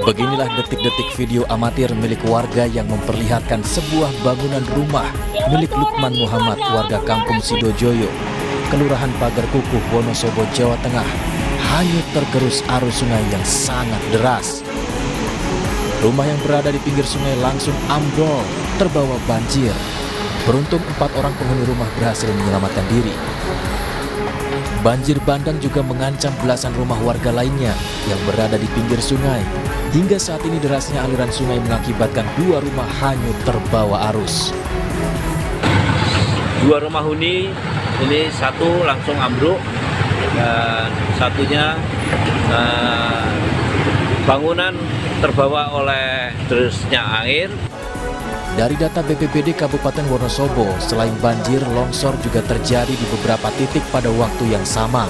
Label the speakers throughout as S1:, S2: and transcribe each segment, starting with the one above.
S1: Beginilah detik-detik video amatir milik warga yang memperlihatkan sebuah bangunan rumah milik Lukman Muhammad, warga Kampung Sidojoyo, Kelurahan Pagar Kukuh, Wonosobo, Jawa Tengah, hanyut tergerus arus sungai yang sangat deras. Rumah yang berada di pinggir sungai langsung ambrol, terbawa banjir. Beruntung 4 orang penghuni rumah berhasil menyelamatkan diri. Banjir bandang juga mengancam belasan rumah warga lainnya yang berada di pinggir sungai. Hingga saat ini derasnya aliran sungai mengakibatkan 2 rumah hanyut terbawa arus.
S2: 2 rumah huni, ini satu langsung ambruk dan satunya bangunan terbawa oleh derasnya air.
S1: Dari data BPBD Kabupaten Wonosobo, selain banjir, longsor juga terjadi di beberapa titik pada waktu yang sama.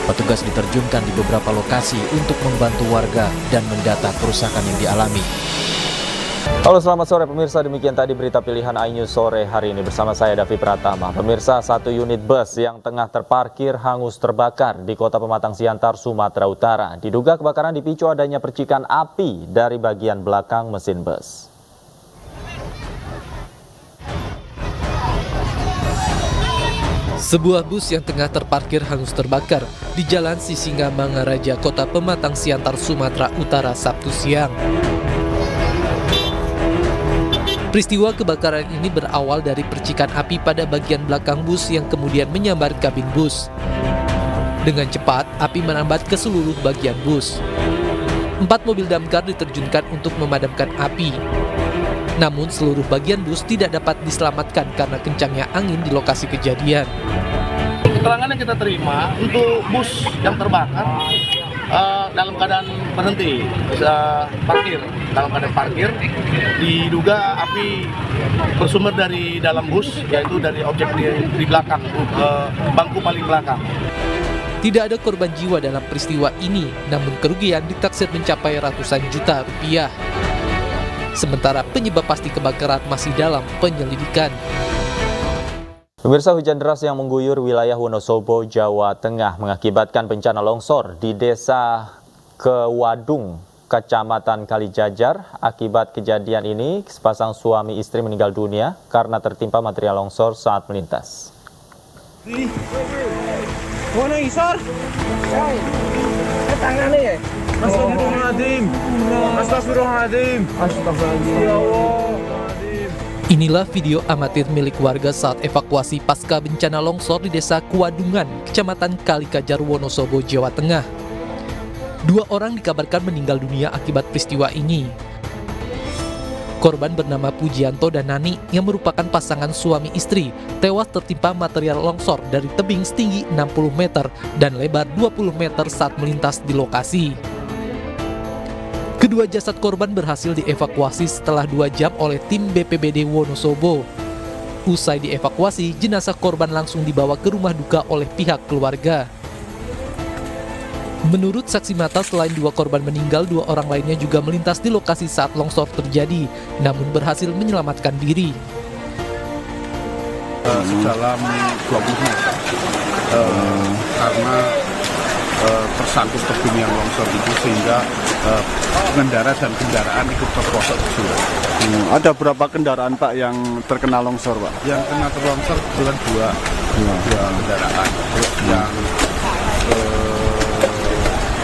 S1: Petugas diterjunkan di beberapa lokasi untuk membantu warga dan mendata kerusakan yang dialami.
S3: Halo, selamat sore pemirsa, demikian tadi berita pilihan iNews sore hari ini bersama saya Davi Pratama. Pemirsa, 1 unit bus yang tengah terparkir hangus terbakar di Kota Pematang Siantar, Sumatera Utara. Diduga kebakaran dipicu adanya percikan api dari bagian belakang mesin bus.
S4: Sebuah bus yang tengah terparkir hangus terbakar di Jalan Sisingamangaraja, Kota Pematang Siantar, Sumatera Utara, Sabtu siang. Peristiwa kebakaran ini berawal dari percikan api pada bagian belakang bus yang kemudian menyambar kabin bus. Dengan cepat, api merambat ke seluruh bagian bus. 4 mobil damkar diterjunkan untuk memadamkan api. Namun seluruh bagian bus tidak dapat diselamatkan karena kencangnya angin di lokasi kejadian.
S5: Keterangan yang kita terima untuk bus yang terbakar dalam keadaan berhenti, dalam keadaan parkir, diduga api bersumber dari dalam bus, yaitu dari objek di belakang, bangku paling belakang.
S4: Tidak ada korban jiwa dalam peristiwa ini, namun kerugian ditaksir mencapai ratusan juta rupiah. Sementara penyebab pasti kebakaran masih dalam penyelidikan.
S3: Pemirsa, hujan deras yang mengguyur wilayah Wonosobo, Jawa Tengah mengakibatkan bencana longsor di Desa Kewadung, Kecamatan Kalijajar. Akibat kejadian ini, sepasang suami istri meninggal dunia karena tertimpa material longsor saat melintas.
S4: Inilah video amatir milik warga saat evakuasi pasca bencana longsor di Desa Kewadungan, Kecamatan Kalikajar, Wonosobo, Jawa Tengah. 2 orang dikabarkan meninggal dunia akibat peristiwa ini. Korban bernama Pujianto dan Nani yang merupakan pasangan suami istri tewas tertimpa material longsor dari tebing setinggi 60 meter dan lebar 20 meter saat melintas di lokasi. Kedua jasad korban berhasil dievakuasi setelah 2 jam oleh tim BPBD Wonosobo. Usai dievakuasi, jenazah korban langsung dibawa ke rumah duka oleh pihak keluarga. Menurut saksi mata, selain 2 korban meninggal, 2 orang lainnya juga melintas di lokasi saat longsor terjadi, namun berhasil menyelamatkan diri.
S6: Sedalam 20 meter, karena tersangkut tebing yang longsor itu sehingga pengendara dan kendaraan ikut terprosok ke jurang.
S7: Ada berapa kendaraan Pak yang terkena longsor Pak?
S6: Yang kena terlongsor kebetulan 2 kendaraan yang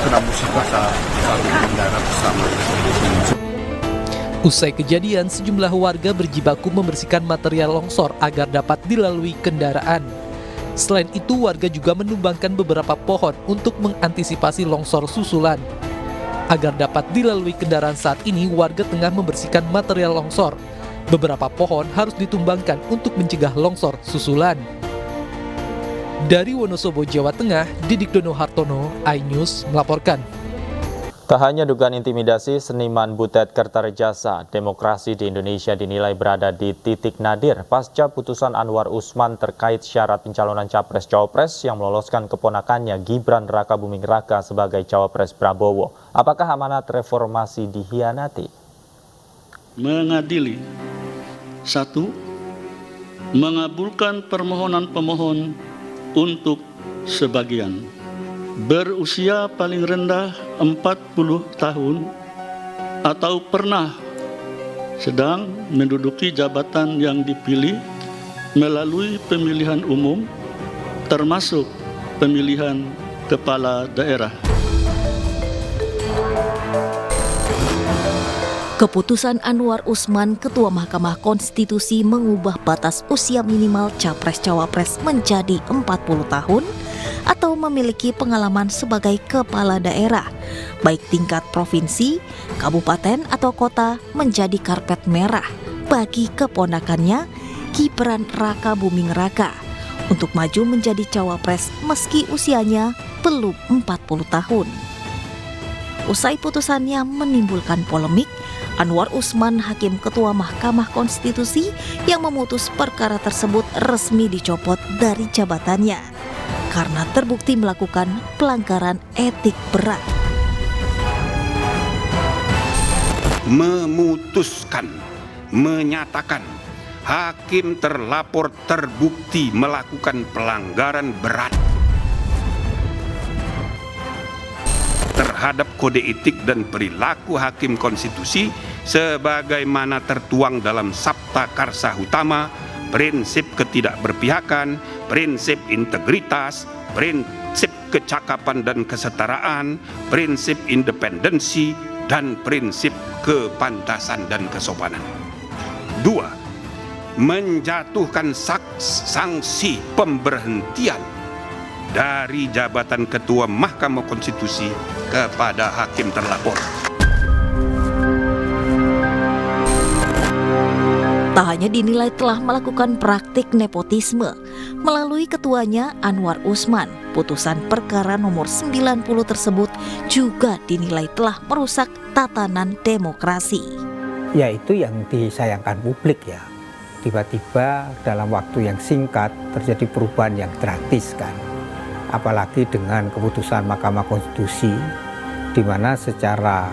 S6: kena musibah satu kendaraan bersama.
S4: Usai kejadian, sejumlah warga berjibaku membersihkan material longsor agar dapat dilalui kendaraan. Selain itu, warga juga menumbangkan beberapa pohon untuk mengantisipasi longsor susulan. Agar dapat dilalui kendaraan saat ini, warga tengah membersihkan material longsor. Beberapa pohon harus ditumbangkan untuk mencegah longsor susulan. Dari Wonosobo, Jawa Tengah, Didik Dono Hartono, iNews melaporkan.
S3: Tak hanya dugaan intimidasi, seniman Butet Kertarejasa, demokrasi di Indonesia dinilai berada di titik nadir pasca putusan Anwar Usman terkait syarat pencalonan Capres-Cawapres yang meloloskan keponakannya Gibran Rakabuming Raka sebagai Cawapres Prabowo. Apakah amanat reformasi dihianati?
S8: Mengadili 1. Mengabulkan permohonan pemohon untuk sebagian berusia paling rendah 40 tahun atau pernah sedang menduduki jabatan yang dipilih melalui pemilihan umum, termasuk pemilihan kepala daerah.
S9: Keputusan Anwar Usman, Ketua Mahkamah Konstitusi, mengubah batas usia minimal Capres-Cawapres menjadi 40 tahun atau memiliki pengalaman sebagai kepala daerah, baik tingkat provinsi, kabupaten, atau kota, menjadi karpet merah bagi keponakannya Gibran Raka Buming Raka untuk maju menjadi cawapres meski usianya belum 40 tahun. Usai putusannya menimbulkan polemik, Anwar Usman, Hakim Ketua Mahkamah Konstitusi yang memutus perkara tersebut, resmi dicopot dari jabatannya karena terbukti melakukan pelanggaran etik berat.
S10: Memutuskan, menyatakan hakim terlapor terbukti melakukan pelanggaran berat terhadap kode etik dan perilaku hakim konstitusi sebagaimana tertuang dalam Sabta Karsa Utama, prinsip ketidakberpihakan, prinsip integritas, prinsip kecakapan dan kesetaraan, prinsip independensi, dan prinsip kepantasan dan kesopanan. 2. Menjatuhkan sanksi pemberhentian dari jabatan Ketua Mahkamah Konstitusi kepada hakim terlapor.
S9: Tak hanya dinilai telah melakukan praktik nepotisme melalui ketuanya Anwar Usman, putusan perkara nomor 90 tersebut juga dinilai telah merusak tatanan demokrasi.
S11: Yaitu yang disayangkan publik ya. Tiba-tiba dalam waktu yang singkat terjadi perubahan yang drastis kan. Apalagi dengan keputusan Mahkamah Konstitusi, di mana secara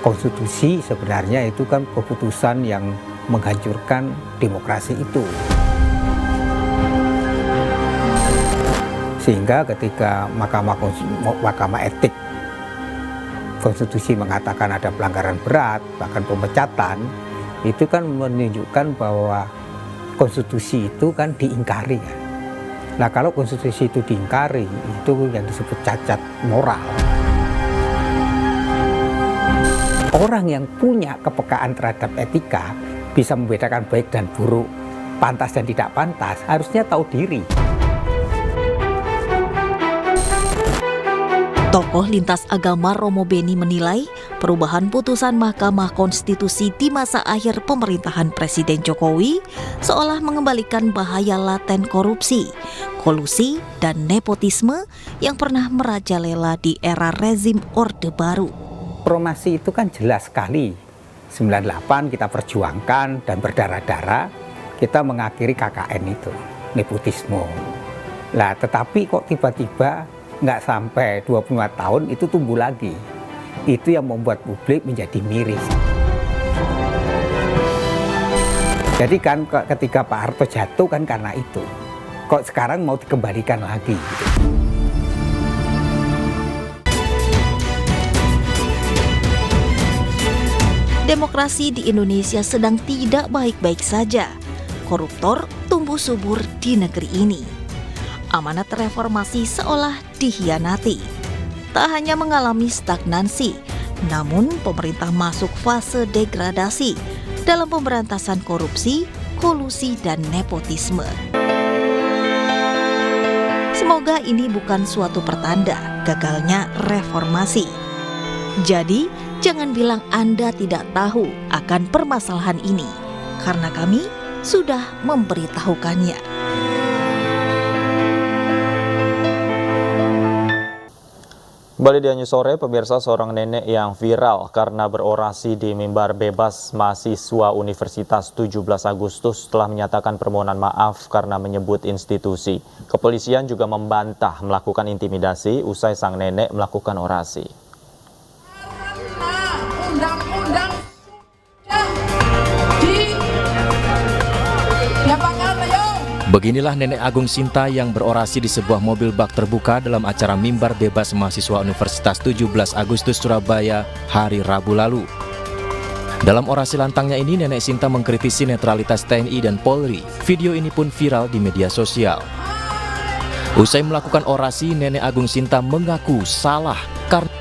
S11: konstitusi sebenarnya itu kan keputusan yang menghancurkan demokrasi itu. Sehingga ketika Mahkamah Etik Konstitusi mengatakan ada pelanggaran berat, bahkan pemecatan, itu kan menunjukkan bahwa konstitusi itu kan diingkari kan. Nah, kalau konstitusi itu diingkari, itu yang disebut cacat moral. Orang yang punya kepekaan terhadap etika bisa membedakan baik dan buruk, pantas dan tidak pantas, harusnya tahu diri.
S9: Tokoh lintas agama Romo Beni menilai perubahan putusan Mahkamah Konstitusi di masa akhir pemerintahan Presiden Jokowi seolah mengembalikan bahaya laten korupsi, kolusi, dan nepotisme yang pernah merajalela di era rezim Orde Baru.
S11: Promasi itu kan jelas sekali. 98 kita perjuangkan dan berdarah-darah, kita mengakhiri KKN itu, nepotisme. Nah, tetapi kok tiba-tiba nggak sampai 25 tahun itu tumbuh lagi. Itu yang membuat publik menjadi miris. Jadi kan ketika Pak Harto jatuh kan karena itu. Kok sekarang mau dikembalikan lagi?
S9: Demokrasi di Indonesia sedang tidak baik-baik saja. Koruptor tumbuh subur di negeri ini. Amanat reformasi seolah dikhianati. Tak hanya mengalami stagnansi, namun pemerintah masuk fase degradasi dalam pemberantasan korupsi, kolusi, dan nepotisme. Semoga ini bukan suatu pertanda gagalnya reformasi. Jadi, jangan bilang Anda tidak tahu akan permasalahan ini, karena kami sudah memberitahukannya.
S3: Kembali di News Sore, pemirsa, seorang nenek yang viral karena berorasi di mimbar bebas mahasiswa Universitas 17 Agustus telah menyatakan permohonan maaf karena menyebut institusi. Kepolisian juga membantah melakukan intimidasi usai sang nenek melakukan orasi.
S12: Undang-undang
S1: Beginilah Nenek Agung Sinta yang berorasi di sebuah mobil bak terbuka dalam acara Mimbar Bebas Mahasiswa Universitas 17 Agustus Surabaya hari Rabu lalu. Dalam orasi lantangnya ini, Nenek Sinta mengkritisi netralitas TNI dan Polri. Video ini pun viral di media sosial. Usai melakukan orasi, Nenek Agung Sinta mengaku salah karena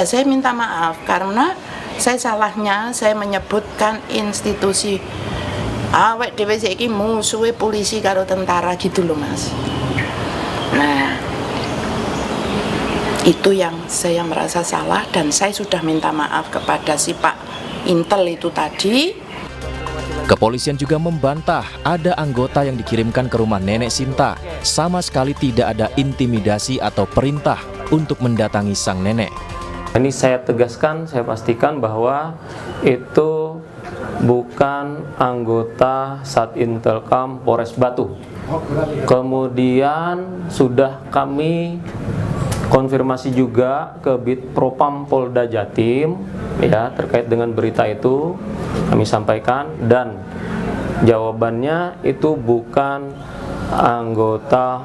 S12: saya minta maaf karena salahnya saya menyebutkan institusi awet dhewe saiki musuhe polisi karo tentara gitu loh Mas. Nah, itu yang saya merasa salah dan saya sudah minta maaf kepada si Pak Intel itu tadi.
S1: Kepolisian juga membantah ada anggota yang dikirimkan ke rumah Nenek Sinta. Sama sekali tidak ada intimidasi atau perintah untuk mendatangi sang nenek.
S13: Ini saya tegaskan, saya pastikan bahwa itu bukan anggota Satintelkam Polres Batu. Kemudian sudah kami konfirmasi juga ke Bid Propam Polda Jatim ya terkait dengan berita itu kami sampaikan dan jawabannya itu bukan anggota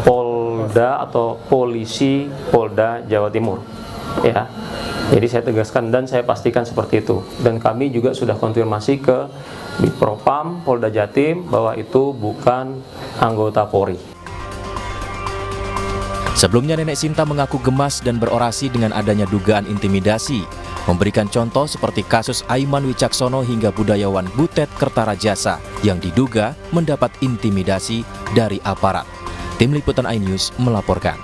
S13: Polda atau polisi Polda Jawa Timur ya. Jadi saya tegaskan dan saya pastikan seperti itu. Dan kami juga sudah konfirmasi ke Bid Propam Polda Jatim bahwa itu bukan anggota Polri.
S1: Sebelumnya Nenek Sinta mengaku gemas dan berorasi dengan adanya dugaan intimidasi, memberikan contoh seperti kasus Aiman Wicaksono hingga budayawan Butet Kertarajasa yang diduga mendapat intimidasi dari aparat. Tim Liputan iNews melaporkan.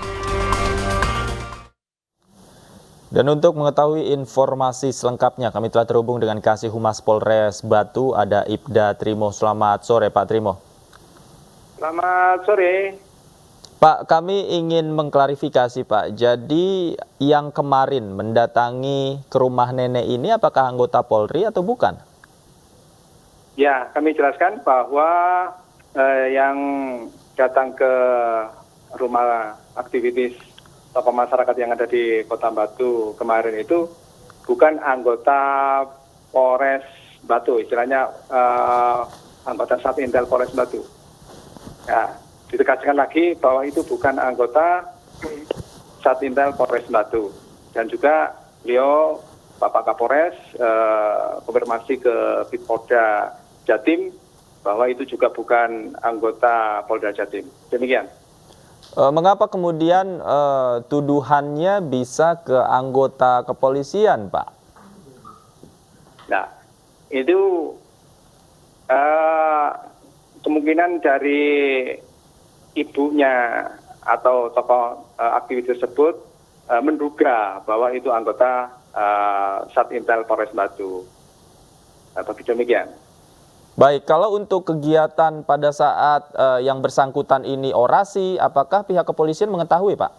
S3: Dan untuk mengetahui informasi selengkapnya, kami telah terhubung dengan Kasih Humas Polres Batu, ada Ibda Trimo. Selamat sore Pak Trimo.
S14: Selamat sore.
S3: Pak, kami ingin mengklarifikasi Pak, jadi yang kemarin mendatangi ke rumah nenek ini apakah anggota Polri atau bukan?
S14: Ya, kami jelaskan bahwa yang datang ke rumah aktivitas tokoh masyarakat yang ada di Kota Batu kemarin itu bukan anggota Polres Batu, istilahnya anggota Satintel Polres Batu. Ya, ditegaskan lagi bahwa itu bukan anggota Satintel Polres Batu. Dan juga beliau, Bapak Kapolres, konfirmasi ke Bidpolda Jatim bahwa itu juga bukan anggota Polda Jatim. Demikian.
S3: Mengapa kemudian tuduhannya bisa ke anggota kepolisian, Pak?
S14: Nah, itu kemungkinan dari ibunya atau tokoh aktivis tersebut menduga bahwa itu anggota Satintel Polres Batu. Begitu demikian.
S3: Baik, kalau untuk kegiatan pada saat yang bersangkutan ini orasi, apakah pihak kepolisian mengetahui, Pak?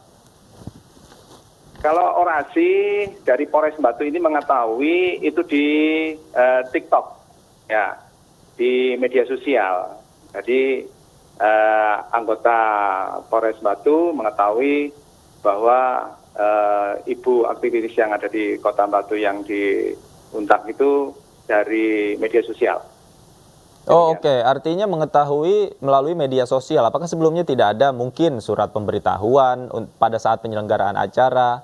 S14: Kalau orasi dari Polres Batu ini mengetahui itu di TikTok, ya, di media sosial. Jadi anggota Polres Batu mengetahui bahwa ibu aktivis yang ada di Kota Batu yang diuntak itu dari media sosial.
S3: Oh, oke. Artinya mengetahui melalui media sosial. Apakah sebelumnya tidak ada mungkin surat pemberitahuan pada saat penyelenggaraan acara?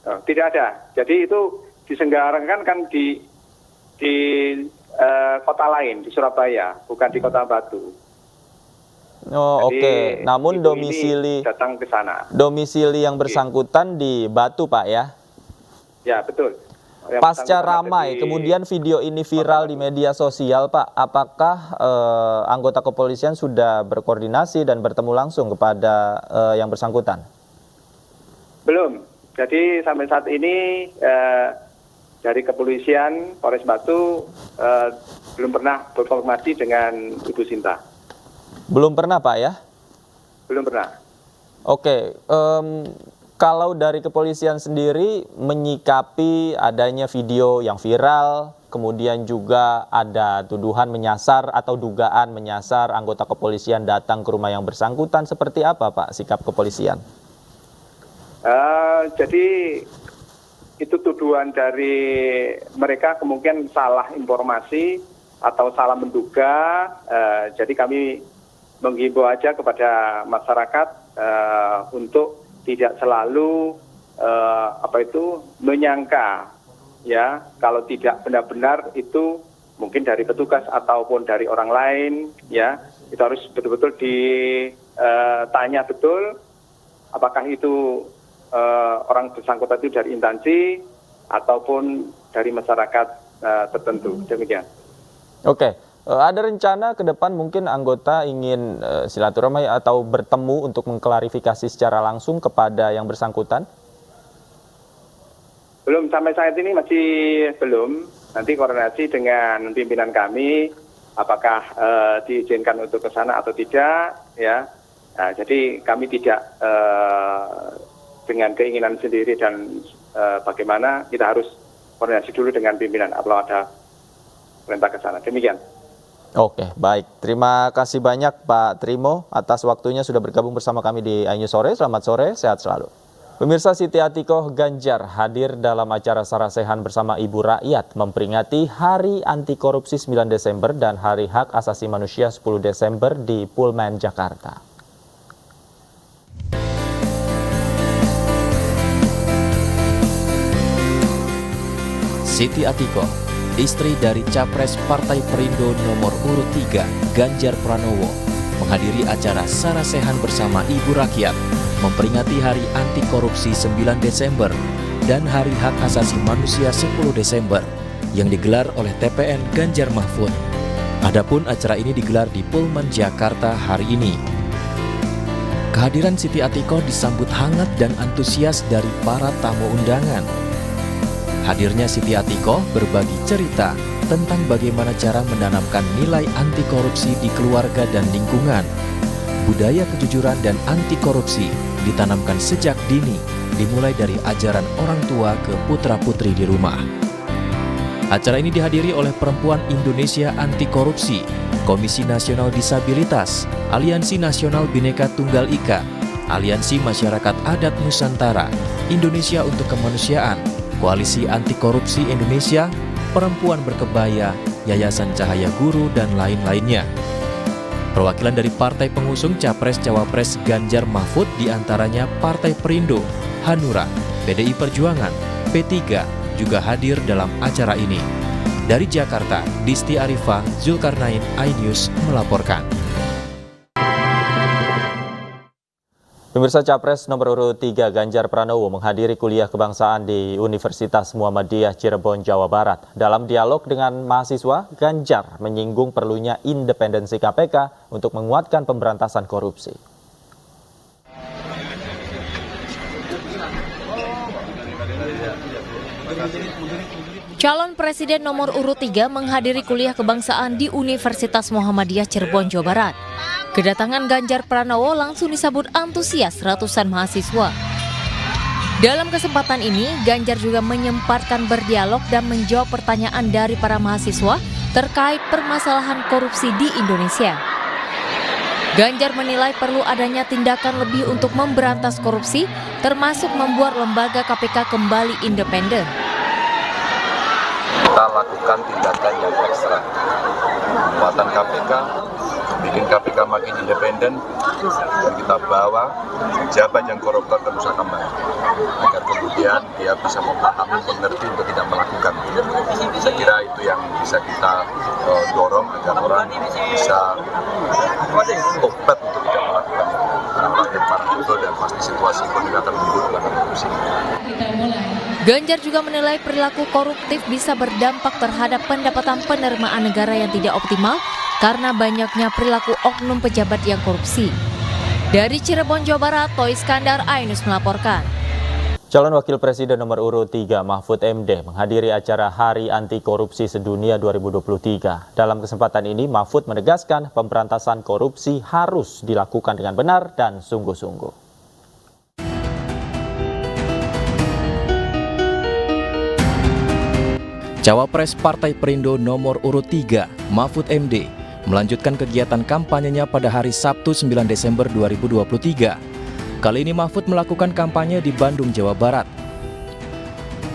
S14: Tidak ada. Jadi itu diselenggarakan kan di kota lain, di Surabaya, bukan di Kota Batu.
S3: Oh, oke. Namun domisili
S14: datang ke sana.
S3: Domisili yang bersangkutan di Batu, Pak, ya?
S14: Ya, betul.
S3: Pasca ramai, kemudian video ini viral di media sosial, Pak. Apakah anggota kepolisian sudah berkoordinasi dan bertemu langsung kepada yang bersangkutan?
S14: Belum. Jadi sampai saat ini dari kepolisian Polres Batu belum pernah berkoordinasi dengan Ibu Sinta.
S3: Belum pernah, Pak, ya?
S14: Belum pernah.
S3: Oke. Kalau dari kepolisian sendiri menyikapi adanya video yang viral, kemudian juga ada tuduhan menyasar atau dugaan menyasar anggota kepolisian datang ke rumah yang bersangkutan, seperti apa, Pak, sikap kepolisian?
S14: Jadi itu tuduhan dari mereka kemungkinan salah informasi atau salah menduga. Jadi kami menghimbau aja kepada masyarakat untuk tidak selalu menyangka ya kalau tidak benar-benar itu mungkin dari petugas ataupun dari orang lain ya. Itu harus betul-betul ditanya betul apakah itu orang bersangkutan itu dari instansi ataupun dari masyarakat tertentu. Demikian.
S3: Oke, ada rencana ke depan mungkin anggota ingin silaturahmi atau bertemu untuk mengklarifikasi secara langsung kepada yang bersangkutan?
S14: Belum, sampai saat ini masih belum. Nanti koordinasi dengan pimpinan kami, apakah diizinkan untuk ke sana atau tidak, ya. Nah, jadi kami tidak dengan keinginan sendiri dan bagaimana kita harus koordinasi dulu dengan pimpinan apabila ada perintah ke sana. Demikian.
S3: Oke, baik. Terima kasih banyak Pak Trimo atas waktunya sudah bergabung bersama kami di iNews Sore. Selamat sore, sehat selalu. Pemirsa, Siti Atikoh Ganjar hadir dalam acara Sarasehan bersama Ibu Rakyat memperingati Hari Anti Korupsi 9 Desember dan Hari Hak Asasi Manusia 10 Desember di Pullman, Jakarta.
S1: Siti Atikoh, istri dari Capres Partai Perindo nomor urut 3, Ganjar Pranowo, menghadiri acara Sarasehan bersama Ibu Rakyat memperingati Hari Anti Korupsi 9 Desember dan Hari Hak Asasi Manusia 10 Desember yang digelar oleh TPN Ganjar Mahfud. Adapun acara ini digelar di Pullman, Jakarta hari ini. Kehadiran Siti Atikoh disambut hangat dan antusias dari para tamu undangan. Hadirnya Siti Atikoh berbagi cerita tentang bagaimana cara menanamkan nilai anti korupsi di keluarga dan lingkungan. Budaya kejujuran dan anti korupsi ditanamkan sejak dini, dimulai dari ajaran orang tua ke putra-putri di rumah. Acara ini dihadiri oleh Perempuan Indonesia Anti Korupsi, Komisi Nasional Disabilitas, Aliansi Nasional Bhinneka Tunggal Ika, Aliansi Masyarakat Adat Nusantara, Indonesia untuk Kemanusiaan, Koalisi Anti Korupsi Indonesia, Perempuan Berkebaya, Yayasan Cahaya Guru, dan lain-lainnya. Perwakilan dari partai pengusung Capres-Cawapres Ganjar Mahfud diantaranya Partai Perindo, Hanura, PDI Perjuangan, P3 juga hadir dalam acara ini. Dari Jakarta, Disti Arifah, Zulkarnain, iNews melaporkan.
S3: Pemirsa, Capres nomor urut 3 Ganjar Pranowo menghadiri kuliah kebangsaan di Universitas Muhammadiyah Cirebon, Jawa Barat. Dalam dialog dengan mahasiswa, Ganjar menyinggung perlunya independensi KPK untuk menguatkan pemberantasan korupsi.
S9: Calon Presiden nomor urut 3 menghadiri kuliah kebangsaan di Universitas Muhammadiyah Cirebon, Jawa Barat. Kedatangan Ganjar Pranowo langsung disambut antusias ratusan mahasiswa. Dalam kesempatan ini, Ganjar juga menyempatkan berdialog dan menjawab pertanyaan dari para mahasiswa terkait permasalahan korupsi di Indonesia. Ganjar menilai perlu adanya tindakan lebih untuk memberantas korupsi, termasuk membuat lembaga KPK kembali independen.
S15: Kita lakukan tindakan yang ekstra, penguatan KPK, bikin KPK makin independen, dan kita bawa pejabat yang koruptor ke Nusa Kambangan agar kemudian dia bisa memahami, mengerti untuk tidak melakukan. Saya kira itu yang bisa kita dorong agar orang bisa tobat untuk tidak melakukan praktek itu, dan pasti situasi ekonomi akan memburuk karena korupsi.
S9: Ganjar juga menilai perilaku koruptif bisa berdampak terhadap pendapatan penerimaan negara yang tidak optimal karena banyaknya perilaku oknum pejabat yang korupsi. Dari Cirebon, Jawa Barat, Toy Iskandar, iNews melaporkan.
S3: Calon Wakil Presiden nomor urut 3 Mahfud MD menghadiri acara Hari Anti Korupsi Sedunia 2023. Dalam kesempatan ini, Mahfud menegaskan pemberantasan korupsi harus dilakukan dengan benar dan sungguh-sungguh.
S1: Cawapres Partai Perindo nomor urut 3, Mahfud MD, melanjutkan kegiatan kampanyenya pada hari Sabtu 9 Desember 2023. Kali ini Mahfud melakukan kampanye di Bandung, Jawa Barat.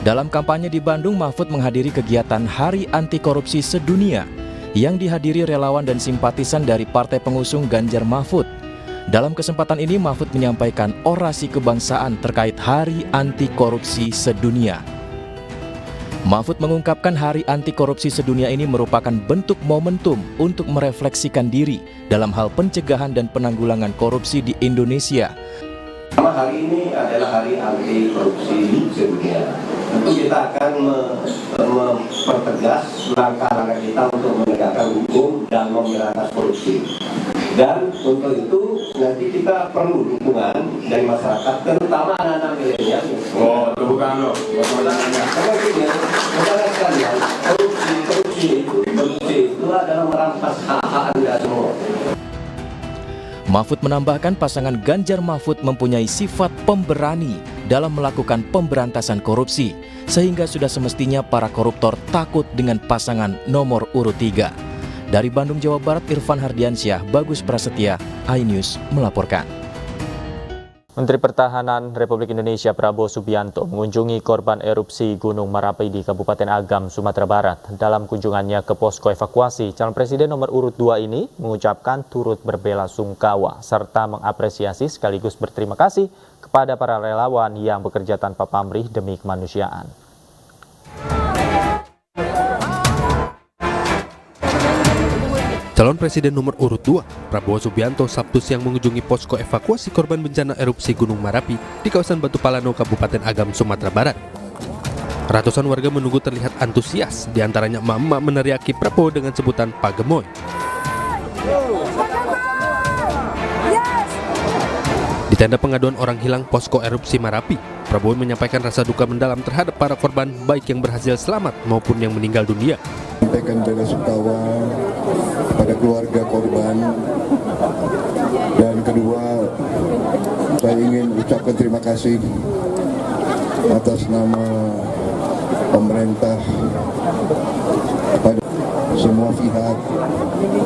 S1: Dalam kampanye di Bandung, Mahfud menghadiri kegiatan Hari Anti Korupsi Sedunia yang dihadiri relawan dan simpatisan dari partai pengusung Ganjar Mahfud. Dalam kesempatan ini Mahfud menyampaikan orasi kebangsaan terkait Hari Anti Korupsi Sedunia. Mahfud mengungkapkan Hari Anti Korupsi Sedunia ini merupakan bentuk momentum untuk merefleksikan diri dalam hal pencegahan dan penanggulangan korupsi di Indonesia.
S16: Hari ini adalah Hari Anti Korupsi Sedunia. Tentu kita akan mempertegas langkah-langkah kita untuk menegakkan hukum dan memberantas korupsi. Dan untuk itu nanti kita perlu dukungan dari masyarakat, terutama anak-anak milenial. Oh, bukan loh. Karena sekalian, korupsi itu adalah merampas hak-hak Anda semua.
S1: Mahfud menambahkan pasangan Ganjar Mahfud mempunyai sifat pemberani dalam melakukan pemberantasan korupsi, sehingga sudah semestinya para koruptor takut dengan pasangan nomor urut 3. Dari Bandung, Jawa Barat, Irfan Hardiansyah, Bagus Prasetya, iNews melaporkan.
S3: Menteri Pertahanan Republik Indonesia Prabowo Subianto mengunjungi korban erupsi Gunung Merapi di Kabupaten Agam, Sumatera Barat. Dalam kunjungannya ke posko evakuasi, calon presiden nomor urut 2 ini mengucapkan turut berbela-sungkawa serta mengapresiasi sekaligus berterima kasih kepada para relawan yang bekerja tanpa pamrih demi kemanusiaan.
S17: Calon Presiden nomor urut 2, Prabowo Subianto, Sabtu siang mengunjungi posko evakuasi korban bencana erupsi Gunung Merapi di kawasan Batu Palano, Kabupaten Agam, Sumatera Barat. Ratusan warga menunggu terlihat antusias, diantaranya emak-emak meneriaki Prabowo dengan sebutan Pak Gemoy. Di tenda pengaduan orang hilang posko erupsi Merapi, Prabowo menyampaikan rasa duka mendalam terhadap para korban, baik yang berhasil selamat maupun yang meninggal dunia.
S18: Sampaikan bela-sungkawa kepada keluarga korban, dan kedua saya ingin ucapkan terima kasih atas nama pemerintah kepada semua pihak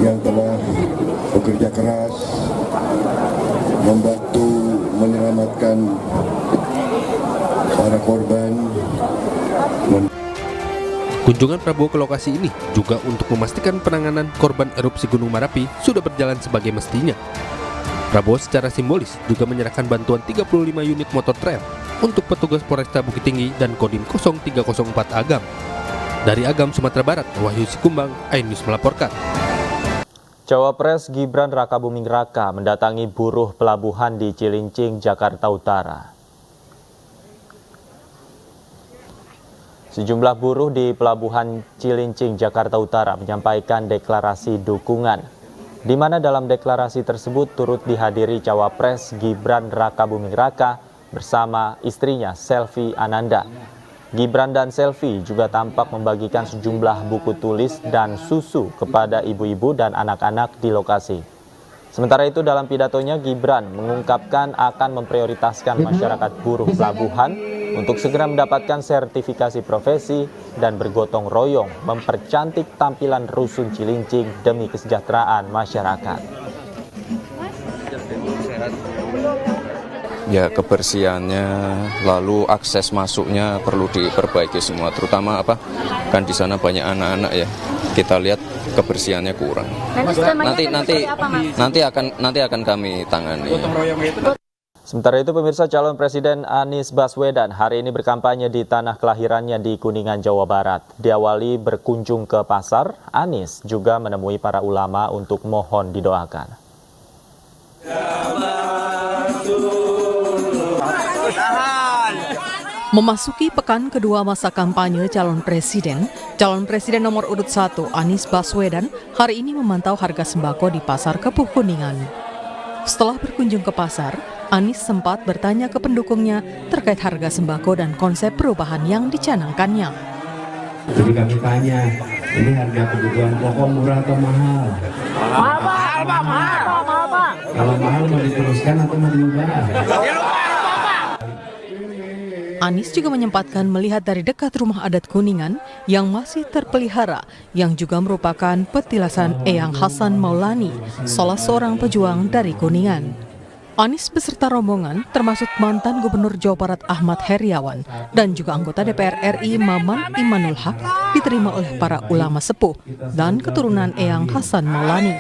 S18: yang telah bekerja keras membantu menyelamatkan para korban.
S17: Kunjungan Prabowo ke lokasi ini juga untuk memastikan penanganan korban erupsi Gunung Merapi sudah berjalan sebagai mestinya. Prabowo secara simbolis juga menyerahkan bantuan 35 unit motor trail untuk petugas Polresta Bukit Tinggi dan Kodim 0304 Agam. Dari Agam, Sumatera Barat, Wahyu Sikumbang, iNews melaporkan.
S3: Cawapres Gibran Rakabuming Raka mendatangi buruh pelabuhan di Cilincing, Jakarta Utara. Sejumlah buruh di Pelabuhan Cilincing, Jakarta Utara menyampaikan deklarasi dukungan, di mana dalam deklarasi tersebut turut dihadiri Cawapres Gibran Rakabuming Raka bersama istrinya Selvi Ananda. Gibran dan Selvi juga tampak membagikan sejumlah buku tulis dan susu kepada ibu-ibu dan anak-anak di lokasi. Sementara itu dalam pidatonya Gibran mengungkapkan akan memprioritaskan masyarakat buruh pelabuhan untuk segera mendapatkan sertifikasi profesi dan bergotong royong mempercantik tampilan rusun Cilincing demi kesejahteraan masyarakat.
S19: Ya, kebersihannya, lalu akses masuknya perlu diperbaiki semua, terutama kan di sana banyak anak-anak ya. Kita lihat kebersihannya kurang. Nanti akan kami tangani.
S3: Sementara itu pemirsa, calon Presiden Anies Baswedan hari ini berkampanye di tanah kelahirannya di Kuningan, Jawa Barat. Diawali berkunjung ke pasar, Anies juga menemui para ulama untuk mohon didoakan.
S20: Memasuki pekan kedua masa kampanye calon presiden nomor urut 1 Anies Baswedan hari ini memantau harga sembako di Pasar Kepuh Kuningan. Setelah berkunjung ke pasar, Anies sempat bertanya ke pendukungnya terkait harga sembako dan konsep perubahan yang dicanangkannya.
S21: Jadi kami tanya, ini harga kebutuhan pokok murah atau mahal? Mahal. Kalau mahal mau diteruskan atau mau diubah?
S20: Anies juga menyempatkan melihat dari dekat rumah adat Kuningan yang masih terpelihara, yang juga merupakan petilasan Eyang Hasan Maulani, salah seorang pejuang dari Kuningan. Anies beserta rombongan termasuk mantan Gubernur Jawa Barat Ahmad Heriawan dan juga anggota DPR RI Maman Imanul Haq diterima oleh para ulama sepuh dan keturunan Eyang Hasan Maulani.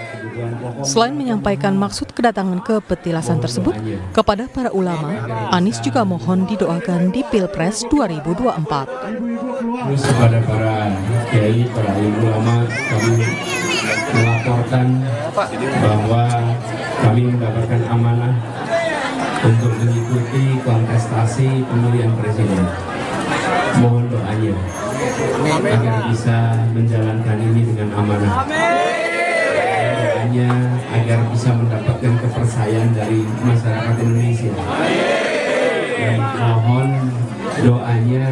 S20: Selain menyampaikan maksud kedatangan ke petilasan tersebut kepada para ulama, Anies juga mohon didoakan di Pilpres 2024.
S21: Terus kepada para kiai, para ulama, kami melaporkan bahwa kami mendapatkan amanah untuk mengikuti kontestasi pemilihan presiden. Mohon doanya agar bisa menjalankan ini dengan amanah. Doanya agar bisa mendapatkan kepercayaan dari masyarakat Indonesia. Dan mohon doanya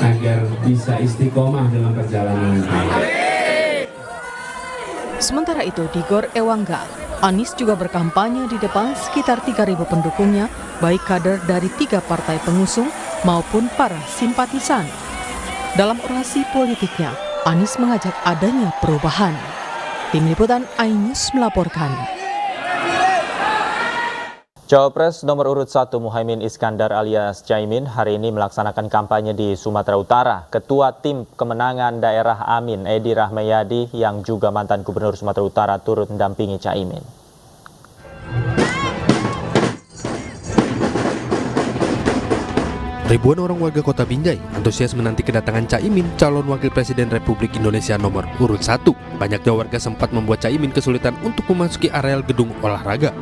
S21: agar bisa istiqomah dalam perjalanan ini.
S20: Sementara itu di Gor Ewangga, Anies juga berkampanye di depan sekitar 3.000 pendukungnya, baik kader dari 3 partai pengusung maupun para simpatisan. Dalam orasi politiknya, Anies mengajak adanya perubahan. Tim Liputan iNews melaporkan.
S3: Cawapres nomor urut 1 Muhaimin Iskandar alias Caimin hari ini melaksanakan kampanye di Sumatera Utara. Ketua Tim Kemenangan Daerah Amin Edi Rahmayadi yang juga mantan Gubernur Sumatera Utara turut mendampingi Caimin.
S17: Ribuan orang warga Kota Binjai antusias menanti kedatangan Caimin, calon wakil presiden Republik Indonesia nomor urut 1. Banyaknya warga sempat membuat Caimin kesulitan untuk memasuki areal gedung olahraga.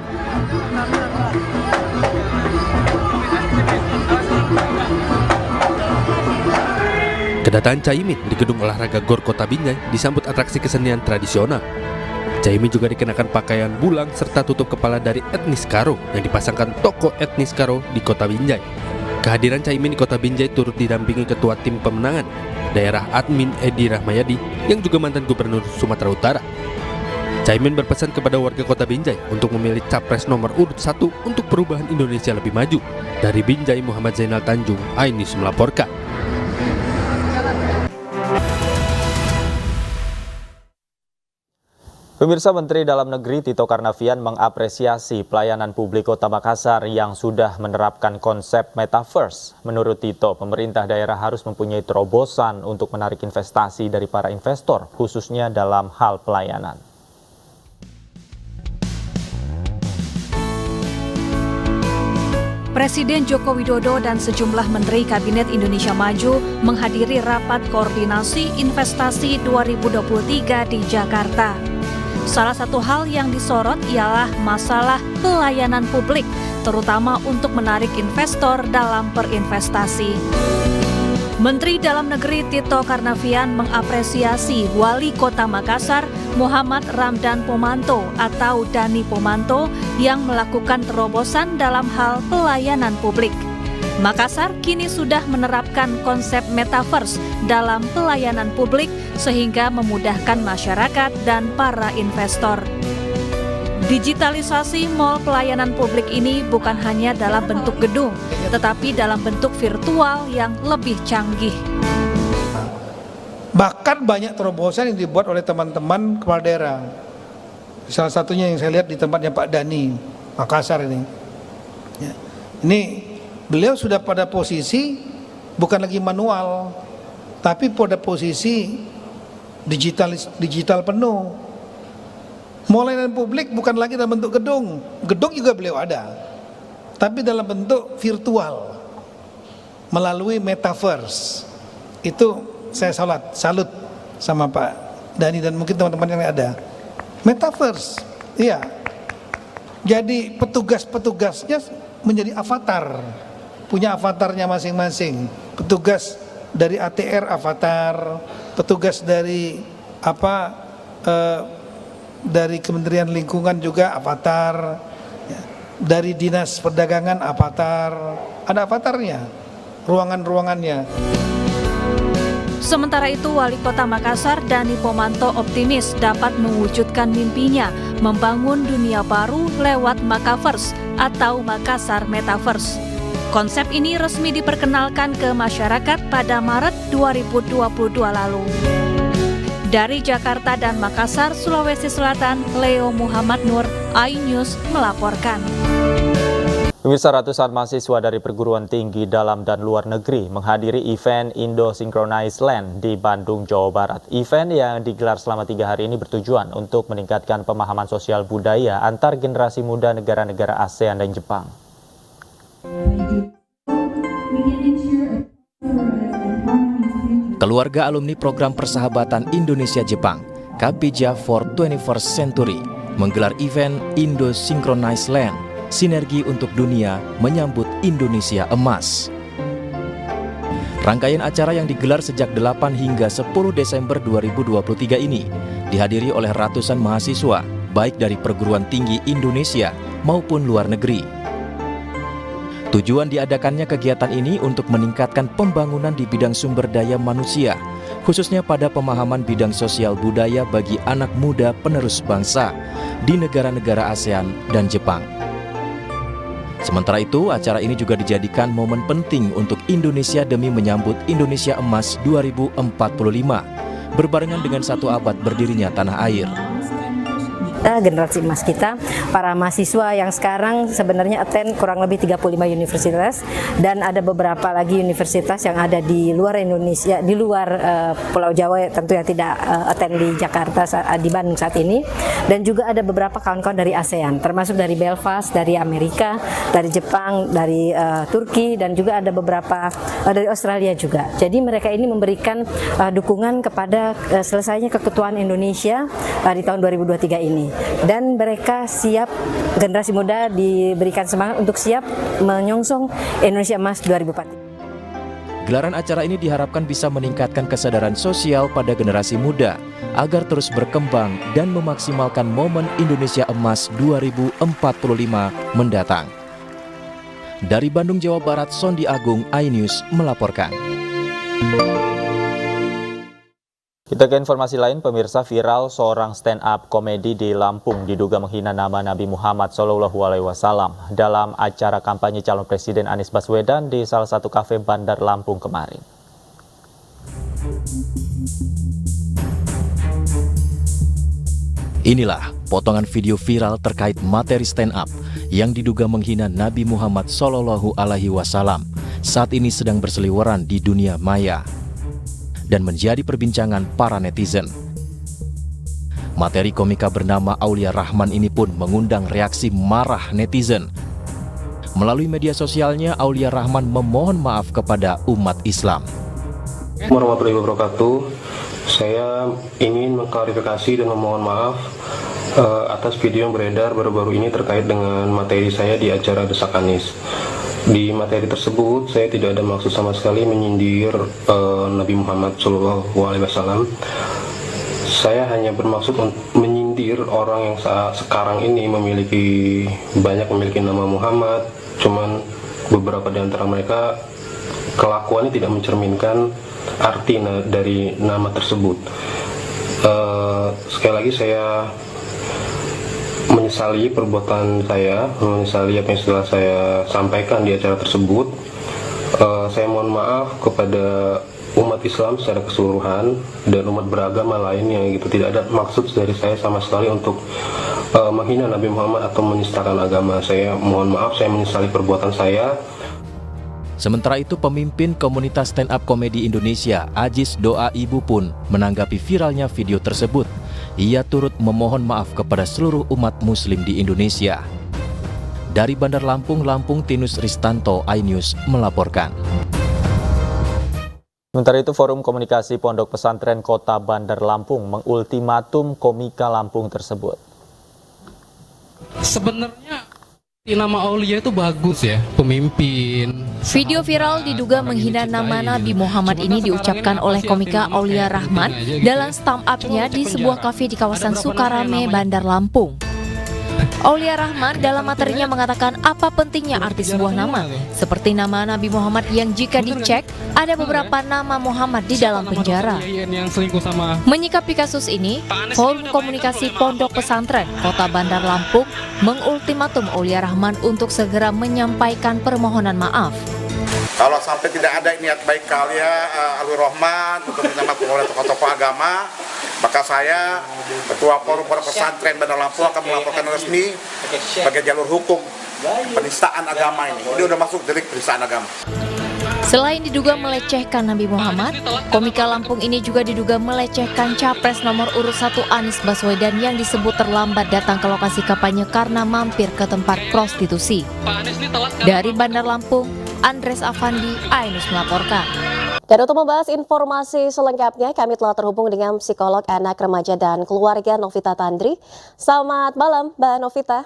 S17: Kedatangan Caimin di gedung olahraga Gor Kota Binjai disambut atraksi kesenian tradisional. Caimin juga dikenakan pakaian bulang serta tutup kepala dari etnis Karo yang dipasangkan tokoh etnis Karo di Kota Binjai. Kehadiran Caimin di Kota Binjai turut didampingi Ketua Tim Pemenangan Daerah Admin Edi Rahmayadi yang juga mantan Gubernur Sumatera Utara. Caimin berpesan kepada warga Kota Binjai untuk memilih capres nomor urut 1 untuk perubahan Indonesia lebih maju. Dari Binjai, Muhammad Zainal Tanjung, iNews melaporkan.
S3: Pemirsa, Menteri Dalam Negeri Tito Karnavian mengapresiasi pelayanan publik Kota Makassar yang sudah menerapkan konsep Metaverse. Menurut Tito, pemerintah daerah harus mempunyai terobosan untuk menarik investasi dari para investor, khususnya dalam hal pelayanan.
S2: Presiden Joko Widodo dan sejumlah Menteri Kabinet Indonesia Maju menghadiri rapat koordinasi investasi 2023 di Jakarta. Salah satu hal yang disorot ialah masalah pelayanan publik, terutama untuk menarik investor dalam berinvestasi. Menteri Dalam Negeri Tito Karnavian mengapresiasi Wali Kota Makassar, Muhammad Ramdan Pomanto atau Dani Pomanto yang melakukan terobosan dalam hal pelayanan publik. Makassar kini sudah menerapkan konsep Metaverse dalam pelayanan publik sehingga memudahkan masyarakat dan para investor. Digitalisasi mal pelayanan publik ini bukan hanya dalam bentuk gedung, tetapi dalam bentuk virtual yang lebih canggih.
S22: Bahkan banyak terobosan yang dibuat oleh teman-teman kepala daerah. Salah satunya yang saya lihat di tempatnya Pak Dani, Makassar ini. Ya. Ini beliau sudah pada posisi bukan lagi manual, tapi pada posisi digital penuh. Pelayanan publik bukan lagi dalam bentuk gedung. Gedung juga beliau ada, tapi dalam bentuk virtual melalui Metaverse. Itu saya salut sama Pak Dani dan mungkin teman-teman yang ada. Metaverse, iya. Jadi petugas-petugasnya menjadi avatar, punya avatarnya masing-masing. Petugas dari ATR avatar, petugas dari dari Kementerian Lingkungan juga avatar, dari Dinas Perdagangan avatar, ada avatarnya, ruangan-ruangannya.
S2: Sementara itu, Wali Kota Makassar Dani Pomanto optimis dapat mewujudkan mimpinya membangun dunia baru lewat Makaverse atau Makassar Metaverse. Konsep ini resmi diperkenalkan ke masyarakat pada Maret 2022 lalu. Dari Jakarta dan Makassar, Sulawesi Selatan, Leo Muhammad Nur, iNews melaporkan.
S3: Pemirsa, ratusan mahasiswa dari perguruan tinggi dalam dan luar negeri menghadiri event Indo Synchronized Land di Bandung, Jawa Barat. Event yang digelar selama 3 hari ini bertujuan untuk meningkatkan pemahaman sosial budaya antar generasi muda negara-negara ASEAN dan Jepang.
S1: Keluarga alumni program persahabatan Indonesia-Jepang, Kapija for 21st Century, menggelar event Indo Synchronized Land, Sinergi untuk Dunia menyambut Indonesia Emas. Rangkaian acara yang digelar sejak 8 hingga 10 Desember 2023 ini dihadiri oleh ratusan mahasiswa, baik dari perguruan tinggi Indonesia maupun luar negeri. Tujuan diadakannya kegiatan ini untuk meningkatkan pembangunan di bidang sumber daya manusia, khususnya pada pemahaman bidang sosial budaya bagi anak muda penerus bangsa di negara-negara ASEAN dan Jepang. Sementara itu, acara ini juga dijadikan momen penting untuk Indonesia demi menyambut Indonesia Emas 2045, berbarengan dengan 1 abad berdirinya tanah air.
S5: Generasi emas kita, para mahasiswa yang sekarang sebenarnya attend kurang lebih 35 universitas, dan ada beberapa lagi universitas yang ada di luar Indonesia, di luar Pulau Jawa, tentu yang tidak attend di Jakarta, di Bandung saat ini, dan juga ada beberapa kawan-kawan dari ASEAN, termasuk dari Belfast, dari Amerika, dari Jepang, dari Turki, dan juga ada beberapa dari Australia juga. Jadi mereka ini memberikan dukungan kepada selesainya keketuaan Indonesia di tahun 2023 ini. Dan mereka siap, generasi muda diberikan semangat untuk siap menyongsong Indonesia Emas 2045.
S1: Gelaran acara ini diharapkan bisa meningkatkan kesadaran sosial pada generasi muda agar terus berkembang dan memaksimalkan momen Indonesia Emas 2045 mendatang. Dari Bandung, Jawa Barat, Sondi Agung, iNews melaporkan.
S3: Kita ke informasi lain, pemirsa. Viral seorang stand-up komedi di Lampung diduga menghina nama Nabi Muhammad SAW dalam acara kampanye calon presiden Anies Baswedan di salah satu kafe Bandar Lampung kemarin.
S1: Inilah potongan video viral terkait materi stand-up yang diduga menghina Nabi Muhammad SAW saat ini sedang berseliweran di dunia maya dan menjadi perbincangan para netizen. Materi komika bernama Aulia Rahman ini pun mengundang reaksi marah netizen. Melalui media sosialnya, Aulia Rahman memohon maaf kepada umat Islam.
S7: Warahmatullahi wabarakatuh. Saya ingin mengklarifikasi dan memohon maaf atas video yang beredar baru-baru ini terkait dengan materi saya di acara Desak Anies. Di materi tersebut saya tidak ada maksud sama sekali menyindir Nabi Muhammad SAW. Saya hanya bermaksud menyindir orang yang sekarang ini memiliki nama Muhammad, cuman beberapa di antara mereka kelakuannya tidak mencerminkan arti dari nama tersebut. Sekali lagi saya menyesali perbuatan saya, menyesali apa yang sudah saya sampaikan di acara tersebut. Saya mohon maaf kepada umat Islam secara keseluruhan dan umat beragama lainnya gitu. Tidak ada maksud dari saya sama sekali untuk menghina Nabi Muhammad atau menistakan agama. Saya mohon maaf, saya menyesali perbuatan saya.
S1: Sementara itu, pemimpin komunitas stand-up komedi Indonesia, Ajis Doa Ibu pun menanggapi viralnya video tersebut. Ia turut memohon maaf kepada seluruh umat muslim di Indonesia. Dari Bandar Lampung, Tinus Ristanto, iNews melaporkan.
S3: Sementara itu, Forum Komunikasi Pondok Pesantren Kota Bandar Lampung mengultimatum komika Lampung tersebut.
S23: Sebenarnya nama Aulia itu bagus ya, pemimpin.
S24: Video viral diduga menghina nama Nabi Muhammad ini diucapkan oleh komika Aulia Rahman dalam stand-up-nya di sebuah kafe di kawasan Sukarame, Bandar Lampung. Aulia Rahman dalam materinya mengatakan apa pentingnya arti sebuah nama, seperti nama Nabi Muhammad yang jika dicek ada beberapa nama Muhammad di dalam penjara. Menyikapi kasus ini, Forum Komunikasi Pondok Pesantren Kota Bandar Lampung mengultimatum Aulia Rahman untuk segera menyampaikan permohonan maaf.
S25: Kalau sampai tidak ada niat baik kalian, Aulia Rahman untuk minta maaf oleh tokoh-tokoh agama, maka saya, Ketua Forum Pondok Pesantren Bandar Lampung, akan melaporkan resmi sebagai jalur hukum penistaan agama ini. Ini udah masuk delik penistaan agama.
S24: Selain diduga melecehkan Nabi Muhammad, komika Lampung ini juga diduga melecehkan Capres nomor urut 1 Anies Baswedan yang disebut terlambat datang ke lokasi kampanye karena mampir ke tempat prostitusi. Dari Bandar Lampung, Andres Afandi, Ainus melaporkan.
S4: Dan untuk membahas informasi selengkapnya, kami telah terhubung dengan psikolog anak, remaja, dan keluarga Novita Tandri. Selamat malam, Mbak Novita.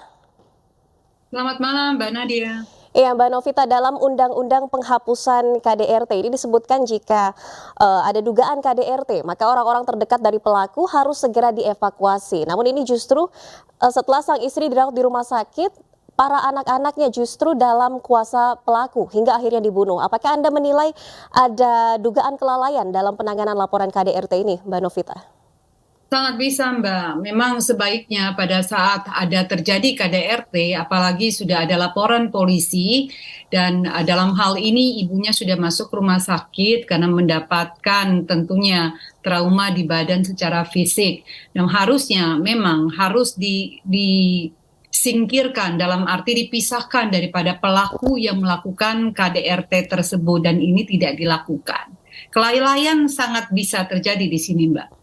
S6: Selamat malam, Mbak Nadia.
S4: Iya, Mbak Novita, dalam Undang-Undang Penghapusan KDRT ini disebutkan jika ada dugaan KDRT, maka orang-orang terdekat dari pelaku harus segera dievakuasi. Namun ini justru setelah sang istri dirawat di rumah sakit, para anak-anaknya justru dalam kuasa pelaku hingga akhirnya dibunuh. Apakah Anda menilai ada dugaan kelalaian dalam penanganan laporan KDRT ini, Mbak Novita?
S6: Sangat bisa, Mbak. Memang sebaiknya pada saat ada terjadi KDRT, apalagi sudah ada laporan polisi, dan dalam hal ini ibunya sudah masuk rumah sakit karena mendapatkan tentunya trauma di badan secara fisik. Yang harusnya memang harus disingkirkan, dalam arti dipisahkan daripada pelaku yang melakukan KDRT tersebut, dan ini tidak dilakukan. Kelalaian sangat bisa terjadi di sini, Mbak.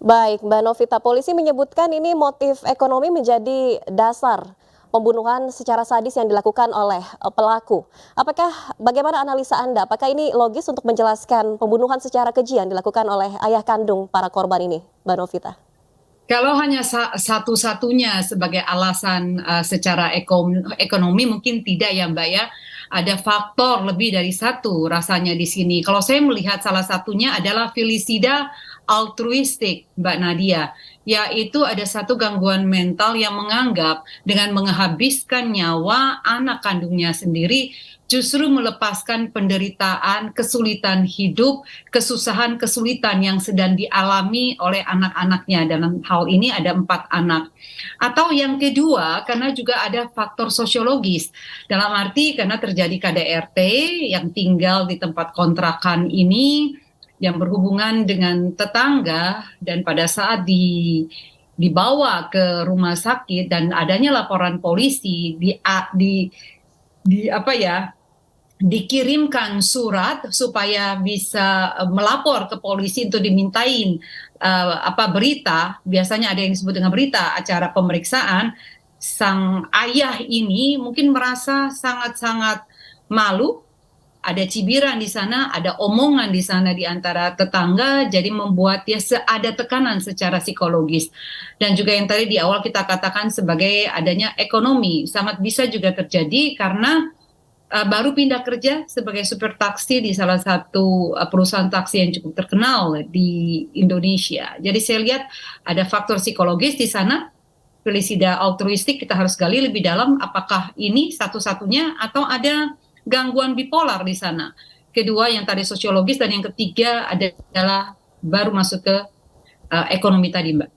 S4: Baik, Mbak Novita, polisi menyebutkan ini motif ekonomi menjadi dasar pembunuhan secara sadis yang dilakukan oleh pelaku. Bagaimana analisa Anda? Apakah ini logis untuk menjelaskan pembunuhan secara keji yang dilakukan oleh ayah kandung para korban ini, Mbak Novita?
S6: Kalau hanya satu-satunya sebagai alasan secara ekonomi mungkin tidak ya, Mbak ya. Ada faktor lebih dari satu rasanya di sini. Kalau saya melihat salah satunya adalah felisida altruistik, Mbak Nadia, yaitu ada satu gangguan mental yang menganggap dengan menghabiskan nyawa anak kandungnya sendiri justru melepaskan penderitaan, kesulitan hidup, kesusahan-kesulitan yang sedang dialami oleh anak-anaknya. Dalam hal ini ada 4 anak. Atau yang kedua, karena juga ada faktor sosiologis. Dalam arti karena terjadi KDRT yang tinggal di tempat kontrakan ini, yang berhubungan dengan tetangga, dan pada saat dibawa ke rumah sakit dan adanya laporan polisi, dikirimkan surat supaya bisa melapor ke polisi untuk dimintain berita. Biasanya ada yang disebut dengan berita acara pemeriksaan. Sang ayah ini mungkin merasa sangat-sangat malu. Ada cibiran di sana, ada omongan di sana di antara tetangga, jadi membuat dia ada tekanan secara psikologis. Dan juga yang tadi di awal kita katakan sebagai adanya ekonomi, sangat bisa juga terjadi karena baru pindah kerja sebagai supir taksi di salah satu perusahaan taksi yang cukup terkenal di Indonesia. Jadi saya lihat ada faktor psikologis di sana, felisida altruistik, kita harus gali lebih dalam apakah ini satu-satunya atau ada gangguan bipolar di sana. Kedua yang tadi sosiologis, dan yang ketiga adalah baru masuk ke ekonomi tadi, Mbak.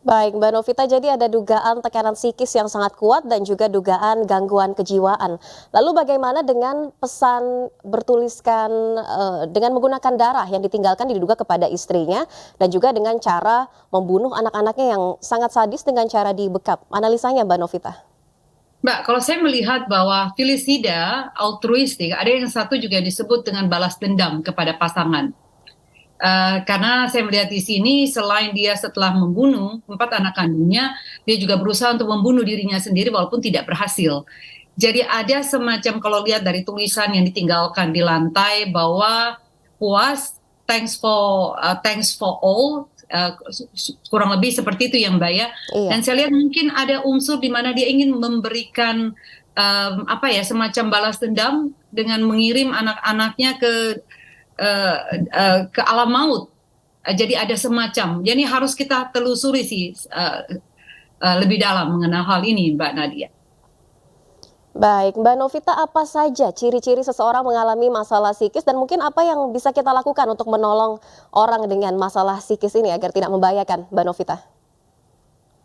S4: Baik, Mbak Novita, jadi ada dugaan tekanan psikis yang sangat kuat dan juga dugaan gangguan kejiwaan. Lalu bagaimana dengan pesan bertuliskan dengan menggunakan darah yang ditinggalkan diduga kepada istrinya, dan juga dengan cara membunuh anak-anaknya yang sangat sadis dengan cara dibekap? Analisanya, Mbak Novita.
S6: Mbak, kalau saya melihat bahwa felisida altruistik, ada yang satu juga disebut dengan balas dendam kepada pasangan. Karena saya melihat di sini selain dia setelah membunuh 4 anak kandungnya, dia juga berusaha untuk membunuh dirinya sendiri walaupun tidak berhasil. Jadi ada semacam, kalau lihat dari tulisan yang ditinggalkan di lantai bahwa puas, thanks for all, kurang lebih seperti itu ya, Mbak ya. Iya. Dan saya lihat mungkin ada unsur di mana dia ingin memberikan semacam balas dendam dengan mengirim anak-anaknya ke alam maut. Jadi ada semacam. Jadi harus kita telusuri sih lebih dalam mengenal hal ini, Mbak Nadia.
S4: Baik, Mbak Novita, apa saja ciri-ciri seseorang mengalami masalah psikis dan mungkin apa yang bisa kita lakukan untuk menolong orang dengan masalah psikis ini agar tidak membahayakan, Mbak Novita?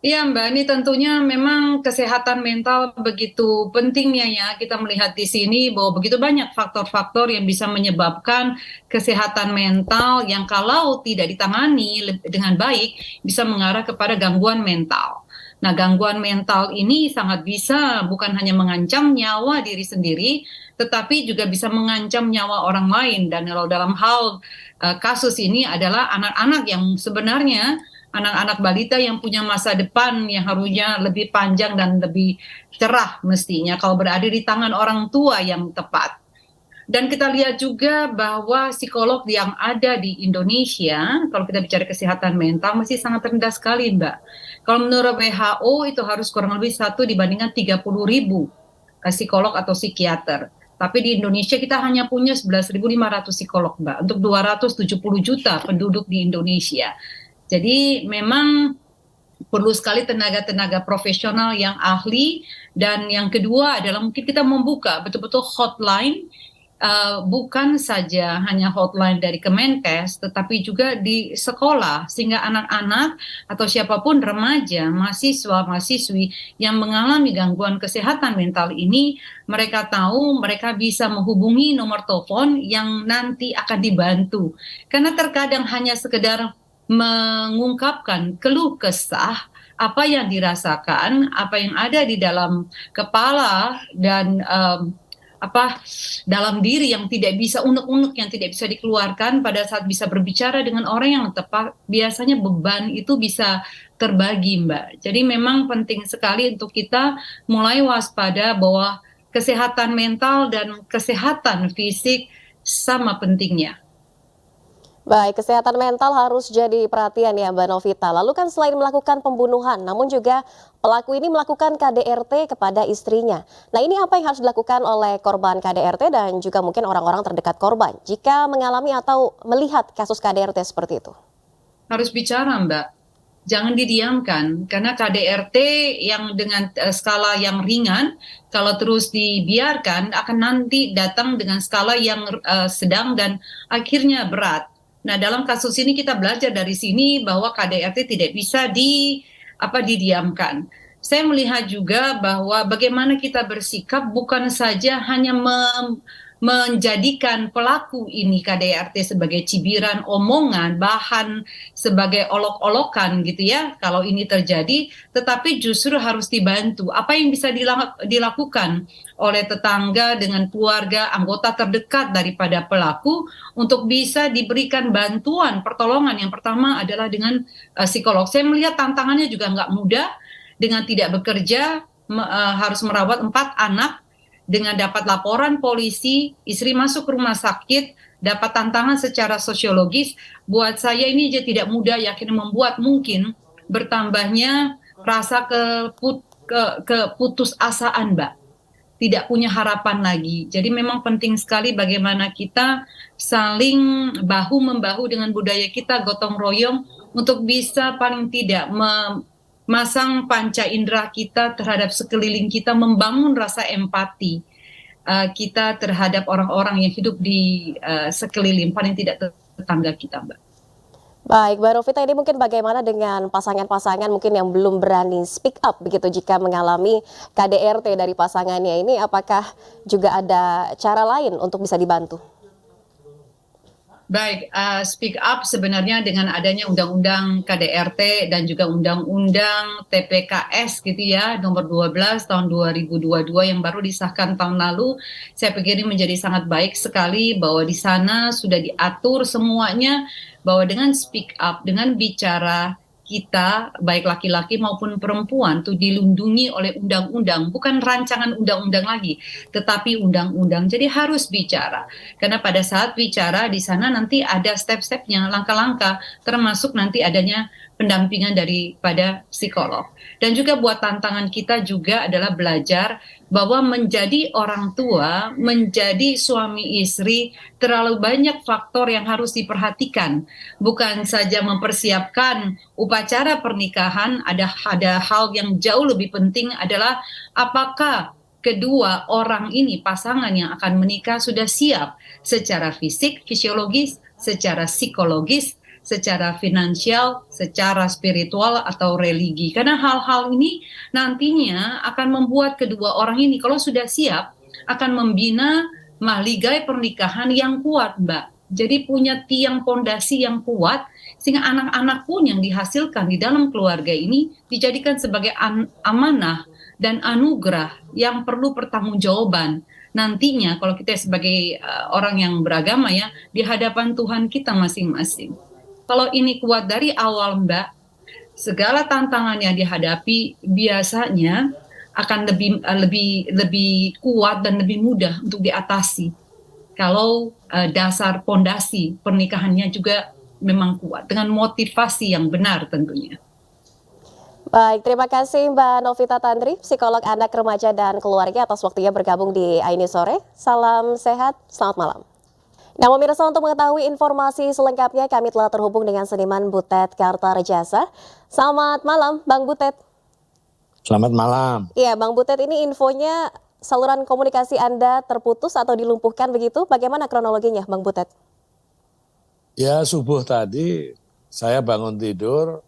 S6: Iya, Mbak, ini tentunya memang kesehatan mental begitu pentingnya ya. Kita melihat di sini bahwa begitu banyak faktor-faktor yang bisa menyebabkan kesehatan mental yang kalau tidak ditangani dengan baik bisa mengarah kepada gangguan mental. Nah, gangguan mental ini sangat bisa bukan hanya mengancam nyawa diri sendiri, tetapi juga bisa mengancam nyawa orang lain. Dan kalau dalam hal kasus ini adalah anak-anak yang sebenarnya anak-anak balita yang punya masa depan yang harusnya lebih panjang dan lebih cerah mestinya kalau berada di tangan orang tua yang tepat. Dan kita lihat juga bahwa psikolog yang ada di Indonesia, kalau kita bicara kesehatan mental, masih sangat rendah sekali, Mbak. Kalau menurut WHO itu harus kurang lebih 1 dibandingkan 30.000 psikolog atau psikiater. Tapi di Indonesia kita hanya punya 11.500 psikolog, Mbak, untuk 270 juta penduduk di Indonesia. Jadi memang perlu sekali tenaga-tenaga profesional yang ahli. Dan yang kedua adalah mungkin kita membuka betul-betul hotline, bukan saja hanya hotline dari Kemenkes, tetapi juga di sekolah, sehingga anak-anak atau siapapun remaja, mahasiswa, mahasiswi yang mengalami gangguan kesehatan mental ini, mereka tahu mereka bisa menghubungi nomor telepon yang nanti akan dibantu. Karena terkadang hanya sekedar mengungkapkan keluh kesah, apa yang dirasakan, apa yang ada di dalam kepala dan dalam diri yang tidak bisa, unek-unek yang tidak bisa dikeluarkan pada saat bisa berbicara dengan orang yang tepat, biasanya beban itu bisa terbagi, Mbak. Jadi memang penting sekali untuk kita mulai waspada bahwa kesehatan mental dan kesehatan fisik sama pentingnya.
S4: Baik, kesehatan mental harus jadi perhatian ya Mbak Novita. Lalu kan selain melakukan pembunuhan, namun juga pelaku ini melakukan KDRT kepada istrinya. Nah, ini apa yang harus dilakukan oleh korban KDRT dan juga mungkin orang-orang terdekat korban jika mengalami atau melihat kasus KDRT seperti itu?
S6: Harus bicara, Mbak. Jangan didiamkan, karena KDRT yang dengan skala yang ringan, kalau terus dibiarkan akan nanti datang dengan skala yang sedang dan akhirnya berat. Nah, dalam kasus ini kita belajar dari sini bahwa KDRT tidak bisa didiamkan. Saya melihat juga bahwa bagaimana kita bersikap bukan saja hanya menjadikan pelaku ini KDRT sebagai cibiran, omongan, bahan sebagai olok-olokan gitu ya, kalau ini terjadi, tetapi justru harus dibantu. Apa yang bisa dilakukan oleh tetangga dengan keluarga, anggota terdekat daripada pelaku untuk bisa diberikan bantuan, pertolongan. Yang pertama adalah dengan psikolog. Saya melihat tantangannya juga nggak mudah, dengan tidak bekerja, harus merawat 4 anak, dengan dapat laporan polisi, istri masuk rumah sakit, dapat tantangan secara sosiologis. Buat saya ini aja tidak mudah, yakin membuat mungkin bertambahnya rasa keputusasaan, Mbak. Tidak punya harapan lagi. Jadi memang penting sekali bagaimana kita saling bahu-membahu dengan budaya kita, gotong royong, untuk bisa paling tidak masang panca indera kita terhadap sekeliling kita, membangun rasa empati kita terhadap orang-orang yang hidup di sekeliling, paling tidak tetangga kita, Mbak.
S4: Baik, Mbak Novita, ini mungkin bagaimana dengan pasangan-pasangan mungkin yang belum berani speak up begitu jika mengalami KDRT dari pasangannya ini, apakah juga ada cara lain untuk bisa dibantu?
S6: Baik, speak up sebenarnya dengan adanya undang-undang KDRT dan juga undang-undang TPKS gitu ya, nomor 12 tahun 2022 yang baru disahkan tahun lalu. Saya pikir ini menjadi sangat baik sekali bahwa di sana sudah diatur semuanya, bahwa dengan speak up, dengan bicara kita, baik laki-laki maupun perempuan, itu dilindungi oleh undang-undang, bukan rancangan undang-undang lagi, tetapi undang-undang. Jadi harus bicara, karena pada saat bicara di sana nanti ada step-stepnya, langkah-langkah, termasuk nanti adanya pendampingan daripada psikolog. Dan juga buat tantangan kita juga adalah belajar bahwa menjadi orang tua, menjadi suami istri, terlalu banyak faktor yang harus diperhatikan. Bukan saja mempersiapkan upacara pernikahan, ada hal yang jauh lebih penting adalah apakah kedua orang ini, pasangan yang akan menikah, sudah siap secara fisik, fisiologis, secara psikologis, secara finansial, secara spiritual atau religi. Karena hal-hal ini nantinya akan membuat kedua orang ini kalau sudah siap akan membina mahligai pernikahan yang kuat, Mbak. Jadi punya tiang pondasi yang kuat, sehingga anak-anak pun yang dihasilkan di dalam keluarga ini dijadikan sebagai amanah dan anugerah yang perlu pertanggungjawaban nantinya kalau kita sebagai orang yang beragama ya, di hadapan Tuhan kita masing-masing. Kalau ini kuat dari awal, Mbak, segala tantangan yang dihadapi biasanya akan lebih kuat dan lebih mudah untuk diatasi. Kalau dasar pondasi pernikahannya juga memang kuat dengan motivasi yang benar tentunya.
S4: Baik, terima kasih Mbak Novita Tandri, psikolog anak, remaja, dan keluarga atas waktunya bergabung di Aini Sore. Salam sehat, selamat malam. Nah, pemirsa, untuk mengetahui informasi selengkapnya kami telah terhubung dengan seniman Butet Kartarejasa. Selamat malam, Bang Butet.
S8: Selamat malam.
S4: Iya, Bang Butet, ini infonya saluran komunikasi Anda terputus atau dilumpuhkan begitu. Bagaimana kronologinya, Bang Butet?
S8: Ya, subuh tadi saya bangun tidur,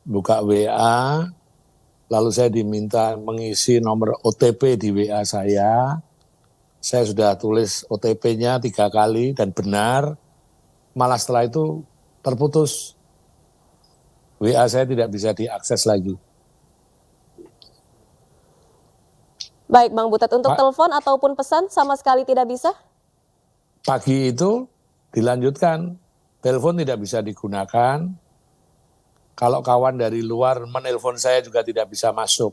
S8: buka WA, lalu saya diminta mengisi nomor OTP di WA saya. Saya sudah tulis OTP-nya 3 kali dan benar, malah setelah itu terputus. WA saya tidak bisa diakses lagi.
S4: Baik, Bang Butet, untuk telepon ataupun pesan sama sekali tidak bisa?
S8: Pagi itu dilanjutkan, telepon tidak bisa digunakan. Kalau kawan dari luar menelpon saya juga tidak bisa masuk.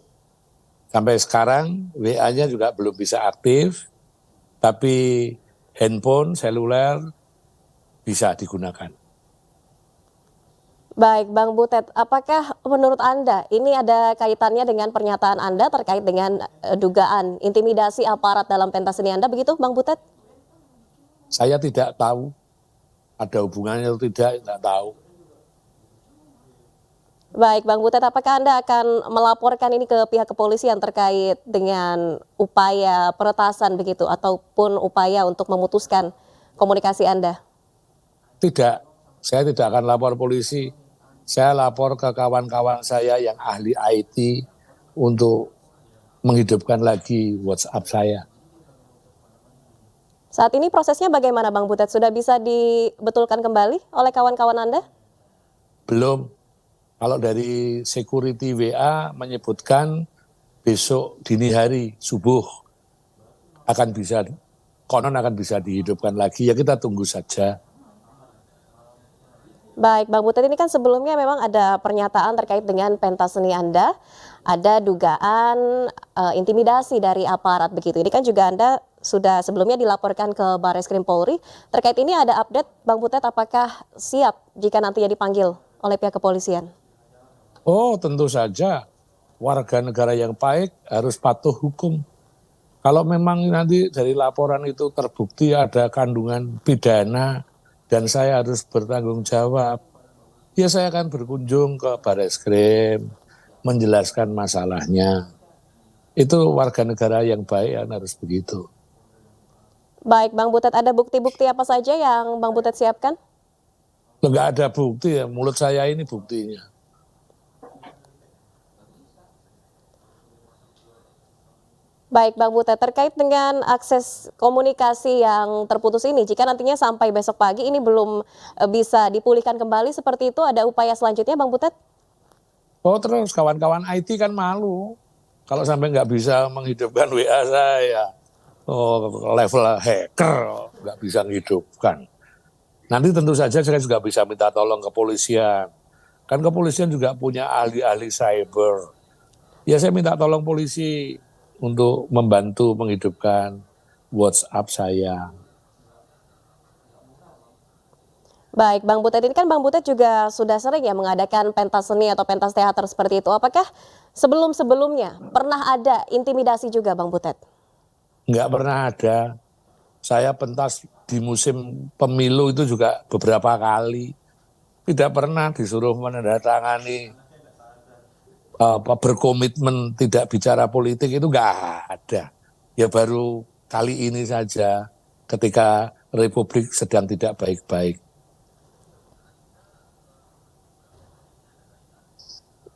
S8: Sampai sekarang WA-nya juga belum bisa aktif, tapi handphone, seluler bisa digunakan.
S4: Baik, Bang Butet, apakah menurut Anda ini ada kaitannya dengan pernyataan Anda terkait dengan dugaan intimidasi aparat dalam pentas seni Anda, begitu Bang Butet?
S8: Saya tidak tahu, ada hubungannya atau tidak tahu.
S4: Baik, Bang Butet, apakah Anda akan melaporkan ini ke pihak kepolisian terkait dengan upaya peretasan begitu, ataupun upaya untuk memutuskan komunikasi Anda?
S8: Tidak, saya tidak akan lapor polisi. Saya lapor ke kawan-kawan saya yang ahli IT untuk menghidupkan lagi WhatsApp saya.
S4: Saat ini prosesnya bagaimana, Bang Butet? Sudah bisa dibetulkan kembali oleh kawan-kawan Anda?
S8: Belum. Kalau dari security WA menyebutkan besok dini hari, subuh, konon akan bisa dihidupkan lagi, ya kita tunggu saja.
S4: Baik, Bang Butet, ini kan sebelumnya memang ada pernyataan terkait dengan pentas seni Anda, ada dugaan intimidasi dari aparat begitu. Ini kan juga Anda sudah sebelumnya dilaporkan ke Barreskrim Polri. Terkait ini ada update, Bang Butet, apakah siap jika nantinya dipanggil oleh pihak kepolisian?
S8: Oh, tentu saja. Warga negara yang baik harus patuh hukum. Kalau memang nanti dari laporan itu terbukti ada kandungan pidana, dan saya harus bertanggung jawab, ya saya akan berkunjung ke Barreskrim, menjelaskan masalahnya. Itu warga negara yang baik harus begitu.
S4: Baik, Bang Butet, ada bukti-bukti apa saja yang Bang Butet siapkan?
S8: Enggak ada bukti, ya. Mulut saya ini buktinya.
S4: Baik, Bang Butet, terkait dengan akses komunikasi yang terputus ini, jika nantinya sampai besok pagi ini belum bisa dipulihkan kembali seperti itu, ada upaya selanjutnya, Bang Butet?
S8: Oh, terus kawan-kawan IT kan malu kalau sampai nggak bisa menghidupkan WA saya. Oh, level hacker nggak bisa menghidupkan. Nanti tentu saja saya juga bisa minta tolong kepolisian. Kan kepolisian juga punya ahli-ahli cyber. Ya saya minta tolong polisi untuk membantu menghidupkan WhatsApp saya.
S4: Baik, Bang Butet, ini kan Bang Butet juga sudah sering ya mengadakan pentas seni atau pentas teater seperti itu. Apakah sebelum-sebelumnya pernah ada intimidasi juga, Bang Butet?
S8: Enggak pernah ada. Saya pentas di musim pemilu itu juga beberapa kali. Tidak pernah disuruh menandatangani berkomitmen tidak bicara politik, itu nggak ada. Ya baru kali ini saja ketika Republik sedang tidak baik-baik.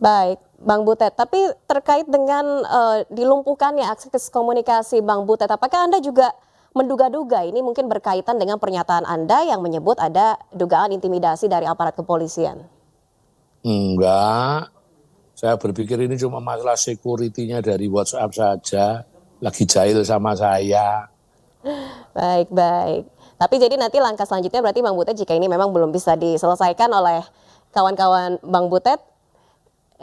S4: Baik, Bang Butet, tapi terkait dengan dilumpuhkannya akses komunikasi Bang Butet, apakah Anda juga menduga-duga ini mungkin berkaitan dengan pernyataan Anda yang menyebut ada dugaan intimidasi dari aparat kepolisian.
S8: Enggak, saya berpikir ini cuma masalah security-nya dari WhatsApp saja, lagi jahil sama saya.
S4: Baik. Tapi jadi nanti langkah selanjutnya berarti Bang Butet, jika ini memang belum bisa diselesaikan oleh kawan-kawan Bang Butet,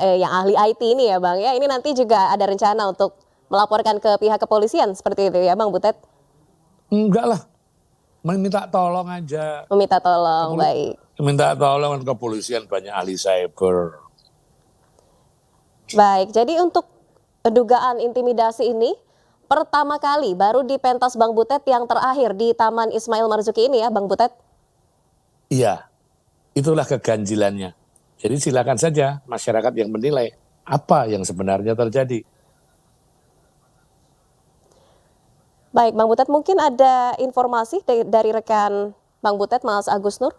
S4: yang ahli IT ini ya Bang ya, ini nanti juga ada rencana untuk melaporkan ke pihak kepolisian seperti itu ya Bang Butet?
S8: Enggak lah, meminta tolong aja.
S4: Meminta tolong, baik.
S8: Minta tolong kepolisian, banyak ahli cyber.
S4: Baik, jadi untuk dugaan intimidasi ini pertama kali baru di pentas Bang Butet yang terakhir di Taman Ismail Marzuki ini ya Bang Butet?
S8: Iya, itulah keganjilannya. Jadi silakan saja masyarakat yang menilai apa yang sebenarnya terjadi.
S4: Baik Bang Butet, mungkin ada informasi dari rekan Bang Butet, Mas Agus Nur?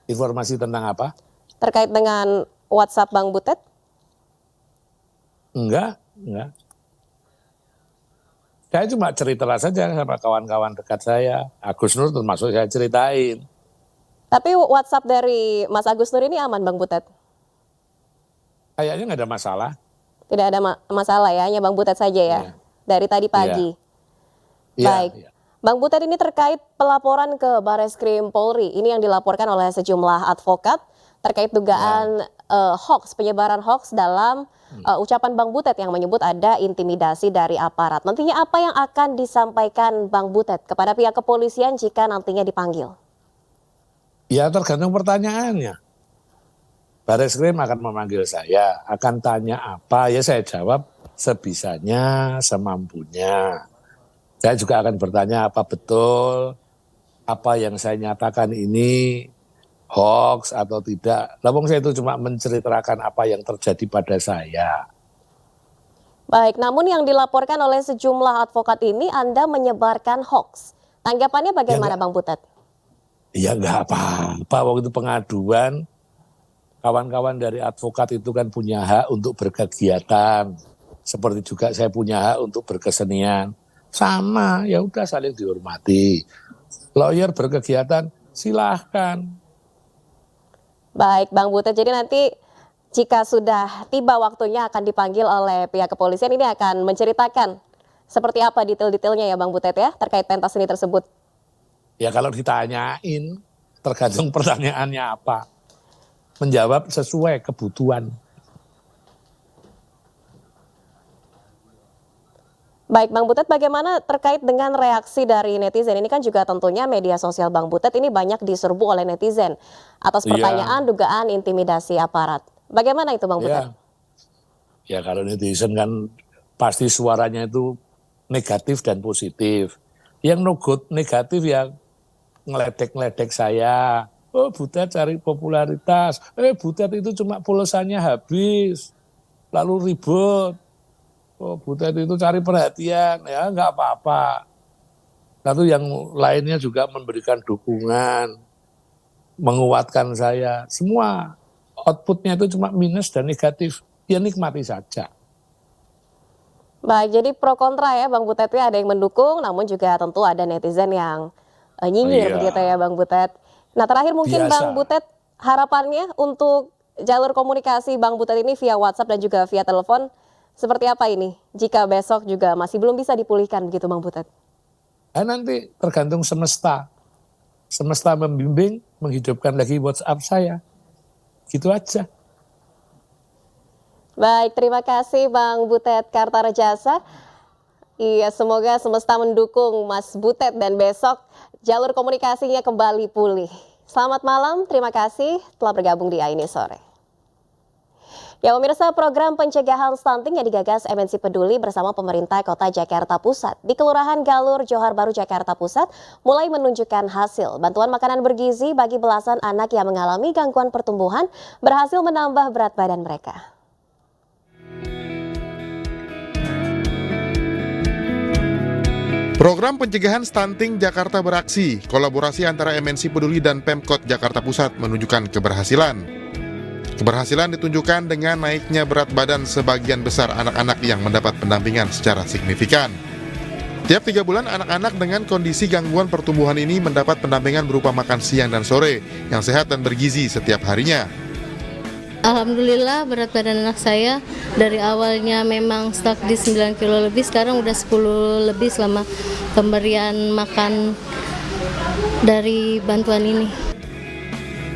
S8: Informasi tentang apa?
S4: Terkait dengan WhatsApp Bang Butet?
S8: Enggak. Saya cuma cerita saja sama kawan-kawan dekat saya. Agus Nur termasuk saya ceritain.
S4: Tapi WhatsApp dari Mas Agus Nur ini aman Bang Butet?
S8: Kayaknya nggak ada masalah.
S4: Tidak ada masalah ya, hanya Bang Butet saja ya? Dari tadi pagi? Baik. Bang Butet, ini terkait pelaporan ke Bareskrim Polri. Ini yang dilaporkan oleh sejumlah advokat terkait dugaan hoax, penyebaran hoax dalam ucapan Bang Butet yang menyebut ada intimidasi dari aparat. Nantinya apa yang akan disampaikan Bang Butet kepada pihak kepolisian jika nantinya dipanggil?
S8: Ya tergantung pertanyaannya. Bareskrim akan memanggil saya, akan tanya apa, ya saya jawab sebisanya, semampunya. Saya juga akan bertanya apa betul, apa yang saya nyatakan ini hoax atau tidak. Lalu saya itu cuma menceritakan apa yang terjadi pada saya.
S4: Baik, namun yang dilaporkan oleh sejumlah advokat ini Anda menyebarkan hoax. Tanggapannya bagaimana Bang Butet?
S8: Ya nggak apa-apa, waktu itu pengaduan, kawan-kawan dari advokat itu kan punya hak untuk berkegiatan. Seperti juga saya punya hak untuk berkesenian. Sama, ya udah saling dihormati. Lawyer berkegiatan, silahkan.
S4: Baik Bang Butet, jadi nanti jika sudah tiba waktunya akan dipanggil oleh pihak kepolisian, ini akan menceritakan seperti apa detail-detailnya ya Bang Butet ya, terkait pentas seni tersebut.
S8: Ya kalau ditanyain, tergantung pertanyaannya apa. Menjawab sesuai kebutuhan.
S4: Baik Bang Butet, bagaimana terkait dengan reaksi dari netizen? Ini kan juga tentunya media sosial Bang Butet ini banyak diserbu oleh netizen atas pertanyaan dugaan intimidasi aparat. Bagaimana itu Bang Butet?
S8: Ya kalau netizen kan pasti suaranya itu negatif dan positif. Yang nugut negatif ya ngeledek-ngeledek saya. Oh Butet cari popularitas. Butet itu cuma pulsanya habis. Lalu ribut. Oh Butet itu cari perhatian. Ya nggak apa-apa. Lalu yang lainnya juga memberikan dukungan. Menguatkan saya. Semua outputnya itu cuma minus dan negatif. Ya nikmati saja.
S4: Baik, jadi pro kontra ya Bang Butet ya, ada yang mendukung namun juga tentu ada netizen yang nyinyir begitu ya Bang Butet. Nah terakhir mungkin Bang Butet, harapannya untuk jalur komunikasi Bang Butet ini via WhatsApp dan juga via telepon seperti apa ini jika besok juga masih belum bisa dipulihkan begitu Bang Butet?
S8: Nanti tergantung semesta. Semesta membimbing, menghidupkan lagi WhatsApp saya. Gitu aja.
S4: Baik, terima kasih Bang Butet Kartarejasa. Iya, semoga semesta mendukung Mas Butet dan besok jalur komunikasinya kembali pulih. Selamat malam, terima kasih telah bergabung di AINI Sore. Ya pemirsa, program pencegahan stunting yang digagas MNC Peduli bersama pemerintah Kota Jakarta Pusat di Kelurahan Galur, Johar Baru, Jakarta Pusat mulai menunjukkan hasil. Bantuan makanan bergizi bagi belasan anak yang mengalami gangguan pertumbuhan berhasil menambah berat badan mereka.
S10: Program pencegahan stunting Jakarta Beraksi, kolaborasi antara MNC Peduli dan Pemkot Jakarta Pusat menunjukkan keberhasilan. Keberhasilan ditunjukkan dengan naiknya berat badan sebagian besar anak-anak yang mendapat pendampingan secara signifikan. Tiap 3 bulan, anak-anak dengan kondisi gangguan pertumbuhan ini mendapat pendampingan berupa makan siang dan sore yang sehat dan bergizi setiap harinya.
S11: Alhamdulillah berat badan anak saya dari awalnya memang stuck di 9 kilo lebih, sekarang udah 10 lebih selama pemberian makan dari bantuan ini.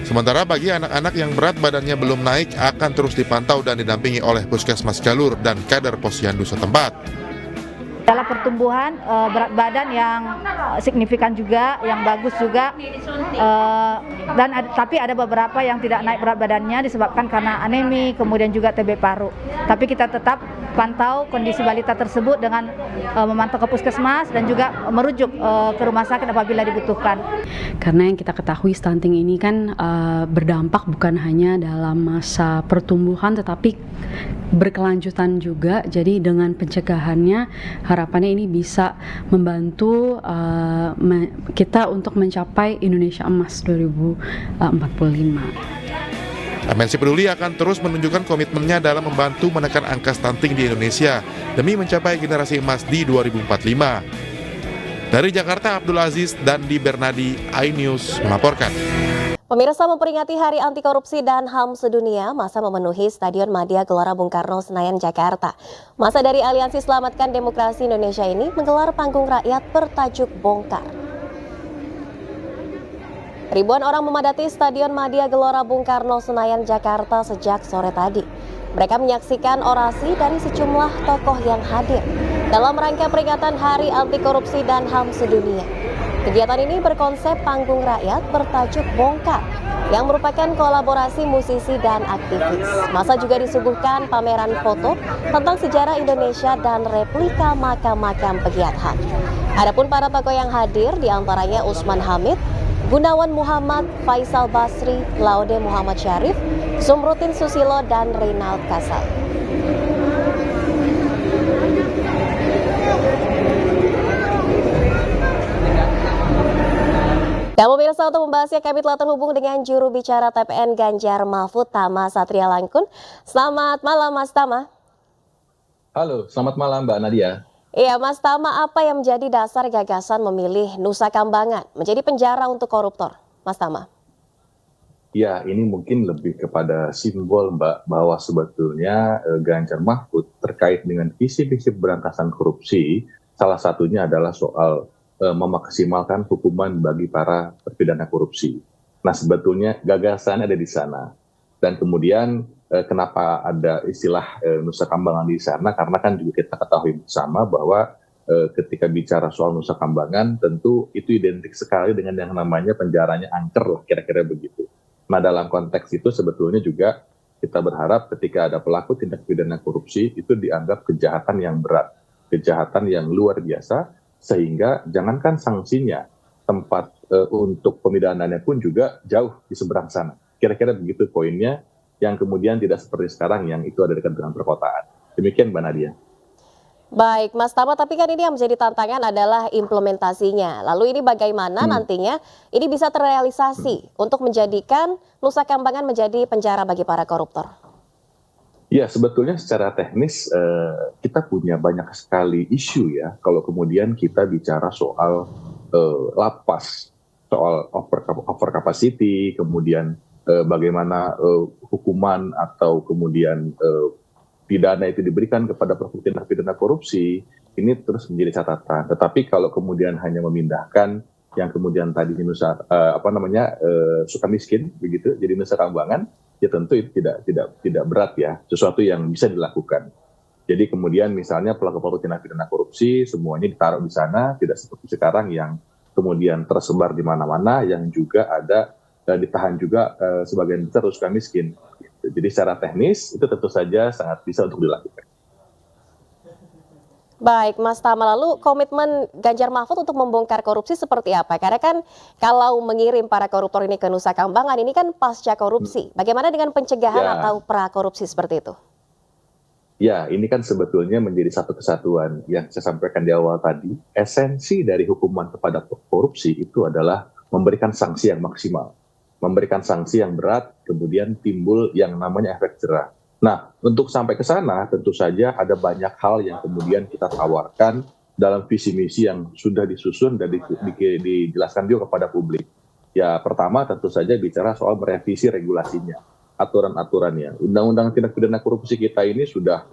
S10: Sementara bagi anak-anak yang berat badannya belum naik akan terus dipantau dan didampingi oleh Puskesmas Jalur dan kader Posyandu setempat.
S12: Dalam pertumbuhan berat badan yang signifikan juga, yang bagus juga, tapi ada beberapa yang tidak naik berat badannya disebabkan karena anemi, kemudian juga TB paru. Tapi kita tetap pantau kondisi balita tersebut dengan memantau ke puskesmas dan juga merujuk ke rumah sakit apabila dibutuhkan.
S13: Karena yang kita ketahui stunting ini kan berdampak bukan hanya dalam masa pertumbuhan tetapi berkelanjutan juga. Jadi dengan pencegahannya harapannya ini bisa membantu kita untuk mencapai Indonesia Emas 2045.
S10: MNC Peduli akan terus menunjukkan komitmennya dalam membantu menekan angka stunting di Indonesia demi mencapai generasi emas di 2045. Dari Jakarta, Abdul Aziz dan Di Bernadi, iNews melaporkan.
S4: Pemirsa, memperingati Hari Anti Korupsi dan HAM Sedunia, masa memenuhi Stadion Madia Gelora Bung Karno, Senayan, Jakarta. Masa dari Aliansi Selamatkan Demokrasi Indonesia ini menggelar panggung rakyat bertajuk Bongkar. Ribuan orang memadati Stadion Madia Gelora Bung Karno, Senayan, Jakarta sejak sore tadi. Mereka menyaksikan orasi dari sejumlah tokoh yang hadir dalam rangka peringatan Hari Anti Korupsi dan HAM Sedunia. Kegiatan ini berkonsep panggung rakyat bertajuk Bongkar yang merupakan kolaborasi musisi dan aktivis. Masa juga disuguhkan pameran foto tentang sejarah Indonesia dan replika makam-makam pegiat HAM. Adapun para tokoh yang hadir diantaranya Usman Hamid, Gunawan Muhammad, Faisal Basri, Laude Muhammad Syarif, Zumrutin Susilo, dan Reynald Kasal. Dan pemirsa, untuk membahasnya kami telah terhubung dengan juru bicara TPN Ganjar Mahfud, Tama Satria Langkun. Selamat malam Mas Tama.
S14: Halo, selamat malam Mbak Nadia.
S4: Iya Mas Tama, apa yang menjadi dasar gagasan memilih Nusa Kambangan menjadi penjara untuk koruptor, Mas Tama?
S14: Ya, ini mungkin lebih kepada simbol Mbak, bahwa sebetulnya Ganjar Mahfud terkait dengan visi-visi pemberantasan korupsi, salah satunya adalah soal memaksimalkan hukuman bagi para terpidana korupsi. Nah, sebetulnya gagasannya ada di sana. Dan kemudian kenapa ada istilah Nusa Kambangan di sana? Karena kan juga kita ketahui bersama bahwa ketika bicara soal Nusa Kambangan, tentu itu identik sekali dengan yang namanya penjaranya angker lah, kira-kira begitu. Nah, dalam konteks itu sebetulnya juga kita berharap ketika ada pelaku tindak pidana korupsi itu dianggap kejahatan yang berat, kejahatan yang luar biasa, sehingga jangankan sanksinya, tempat untuk pemidanannya pun juga jauh di seberang sana. Kira-kira begitu poinnya, yang kemudian tidak seperti sekarang yang itu ada dekat dengan perkotaan. Demikian Mbak Nadia.
S4: Baik Mas Tama, tapi kan ini yang menjadi tantangan adalah implementasinya. Lalu ini bagaimana nantinya ini bisa terrealisasi untuk menjadikan Nusa Kambangan menjadi penjara bagi para koruptor?
S14: Ya, sebetulnya secara teknis kita punya banyak sekali isu ya kalau kemudian kita bicara soal lapas, soal over capacity, kemudian bagaimana hukuman atau kemudian pidana itu diberikan kepada pelaku tindak pidana korupsi, ini terus menjadi catatan. Tetapi kalau kemudian hanya memindahkan yang kemudian tadi Sukamiskin begitu jadi Nusa Kambangan, ya tentu itu tidak berat ya, sesuatu yang bisa dilakukan. Jadi kemudian misalnya pelaku tindak pidana korupsi semuanya ditaruh di sana, tidak seperti sekarang yang kemudian tersebar di mana-mana, yang juga ada ditahan juga sebagian besar suka miskin. Jadi secara teknis itu tentu saja sangat bisa untuk dilakukan.
S4: Baik Mas Tama, lalu komitmen Ganjar Mahfud untuk membongkar korupsi seperti apa? Karena kan kalau mengirim para koruptor ini ke Nusa Kambangan ini kan pasca korupsi. Bagaimana dengan pencegahan atau pra-korupsi seperti itu?
S14: Ya, ini kan sebetulnya menjadi satu kesatuan yang saya sampaikan di awal tadi. Esensi dari hukuman kepada korupsi itu adalah memberikan sanksi yang maksimal, memberikan sanksi yang berat, kemudian timbul yang namanya efek jerah. Nah, untuk sampai ke sana tentu saja ada banyak hal yang kemudian kita tawarkan dalam visi misi yang sudah disusun dan dijelaskan juga kepada publik. Ya, pertama tentu saja bicara soal merevisi regulasinya, aturan-aturannya. Undang-undang tindak pidana korupsi kita ini sudah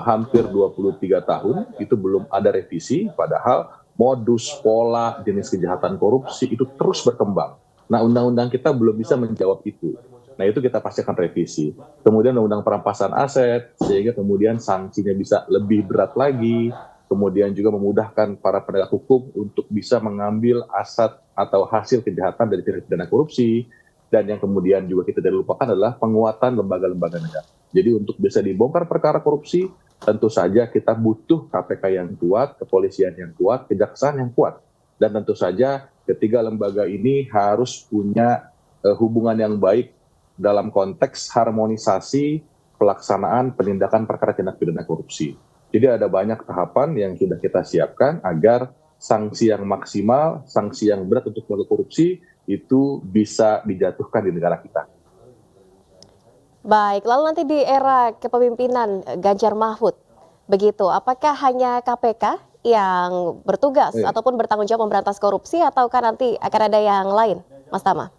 S14: hampir 23 tahun, itu belum ada revisi, padahal modus, pola, jenis kejahatan korupsi itu terus berkembang. Nah, undang-undang kita belum bisa menjawab itu. Nah, itu kita pasti akan revisi. Kemudian undang perampasan aset, sehingga kemudian sanksinya bisa lebih berat lagi. Kemudian juga memudahkan para penegak hukum untuk bisa mengambil aset atau hasil kejahatan dari tindak pidana korupsi. Dan yang kemudian juga kita tidak lupakan adalah penguatan lembaga-lembaga negara. Jadi untuk bisa dibongkar perkara korupsi, tentu saja kita butuh KPK yang kuat, kepolisian yang kuat, kejaksaan yang kuat. Dan tentu saja ketiga lembaga ini harus punya hubungan yang baik dalam konteks harmonisasi pelaksanaan penindakan perkara tindak pidana korupsi. Jadi ada banyak tahapan yang sudah kita siapkan agar sanksi yang maksimal, sanksi yang berat untuk pelaku korupsi itu bisa dijatuhkan di negara kita.
S4: Baik, lalu nanti di era kepemimpinan Ganjar Mahfud, begitu, apakah hanya KPK yang bertugas ataupun bertanggung jawab memberantas korupsi, ataukah nanti akan ada yang lain, Mas Tama?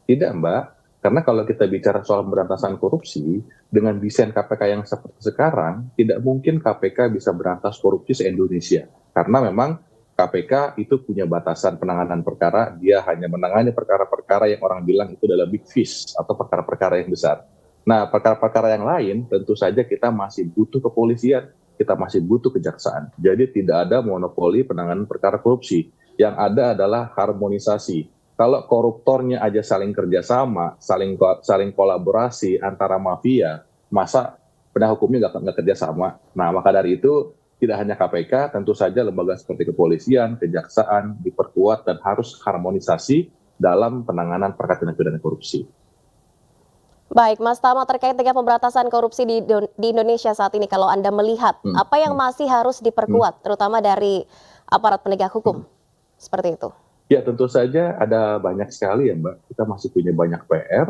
S14: Tidak, Mbak. Karena kalau kita bicara soal pemberantasan korupsi, dengan desain KPK yang seperti sekarang, tidak mungkin KPK bisa berantas korupsi se-Indonesia. Karena memang KPK itu punya batasan penanganan perkara, dia hanya menangani perkara-perkara yang orang bilang itu adalah big fish, atau perkara-perkara yang besar. Nah, perkara-perkara yang lain, tentu saja kita masih butuh kepolisian, kita masih butuh kejaksaan. Jadi tidak ada monopoli penanganan perkara korupsi. Yang ada adalah harmonisasi. Kalau koruptornya aja saling kerjasama, saling kolaborasi antara mafia, masa penegak hukumnya nggak kerjasama? Nah, maka dari itu tidak hanya KPK, tentu saja lembaga seperti kepolisian, kejaksaan diperkuat dan harus harmonisasi dalam penanganan perkara tindak pidana korupsi.
S4: Baik, Mas Tama, terkait dengan pemberantasan korupsi di Indonesia saat ini, kalau Anda melihat apa yang masih harus diperkuat, terutama dari aparat penegak hukum, seperti itu?
S14: Ya, tentu saja ada banyak sekali ya, Mbak. Kita masih punya banyak PR.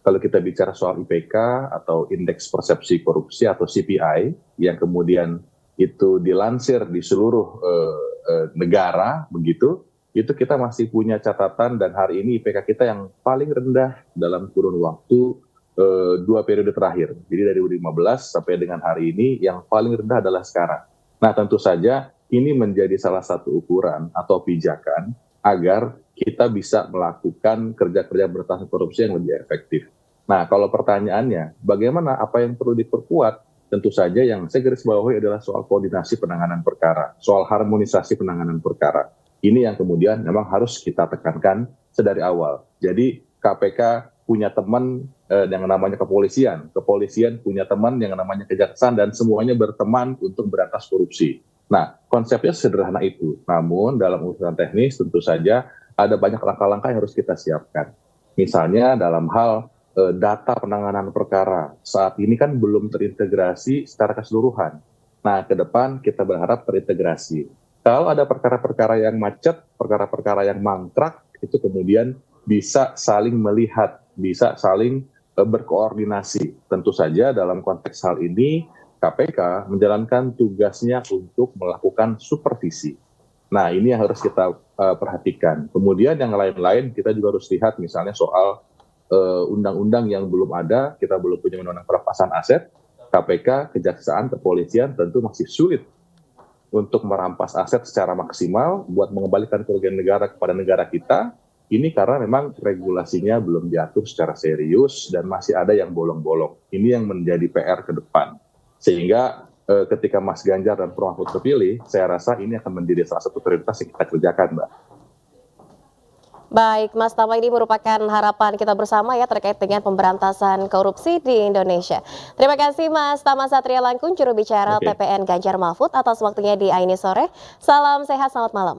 S14: Kalau kita bicara soal IPK atau Indeks Persepsi Korupsi atau CPI, yang kemudian itu dilansir di seluruh negara, begitu, itu kita masih punya catatan dan hari ini IPK kita yang paling rendah dalam kurun waktu 2 periode terakhir. Jadi dari 2015 sampai dengan hari ini yang paling rendah adalah sekarang. Nah, tentu saja ini menjadi salah satu ukuran atau pijakan agar kita bisa melakukan kerja-kerja pemberantasan korupsi yang lebih efektif. Nah, kalau pertanyaannya, bagaimana apa yang perlu diperkuat? Tentu saja yang saya garis bawahi adalah soal koordinasi penanganan perkara, soal harmonisasi penanganan perkara. Ini yang kemudian memang harus kita tekankan sedari awal. Jadi KPK punya teman yang namanya kepolisian punya teman yang namanya kejaksaan, dan semuanya berteman untuk berantas korupsi. Nah, konsepnya sederhana itu. Namun dalam urusan teknis tentu saja ada banyak langkah-langkah yang harus kita siapkan. Misalnya dalam hal data penanganan perkara. Saat ini kan belum terintegrasi secara keseluruhan. Nah, ke depan kita berharap terintegrasi. Kalau ada perkara-perkara yang macet, perkara-perkara yang mangkrak, itu kemudian bisa saling melihat, bisa saling berkoordinasi. Tentu saja dalam konteks hal ini, KPK menjalankan tugasnya untuk melakukan supervisi. Nah, ini yang harus kita perhatikan. Kemudian yang lain-lain kita juga harus lihat misalnya soal undang-undang yang belum ada, kita belum punya undang-undang perampasan aset, KPK, kejaksaan, kepolisian tentu masih sulit untuk merampas aset secara maksimal buat mengembalikan kerugian negara kepada negara kita. Ini karena memang regulasinya belum diatur secara serius dan masih ada yang bolong-bolong. Ini yang menjadi PR ke depan. Sehingga ketika Mas Ganjar dan Prof. Mahfud terpilih, saya rasa ini akan menjadi salah satu prioritas yang kita kerjakan, Mbak.
S4: Baik, Mas Tama, ini merupakan harapan kita bersama ya terkait dengan pemberantasan korupsi di Indonesia. Terima kasih Mas Tama Satria Langkun, juru bicara TPN Ganjar Mahfud atas waktunya di Aini Sore. Salam sehat, selamat malam.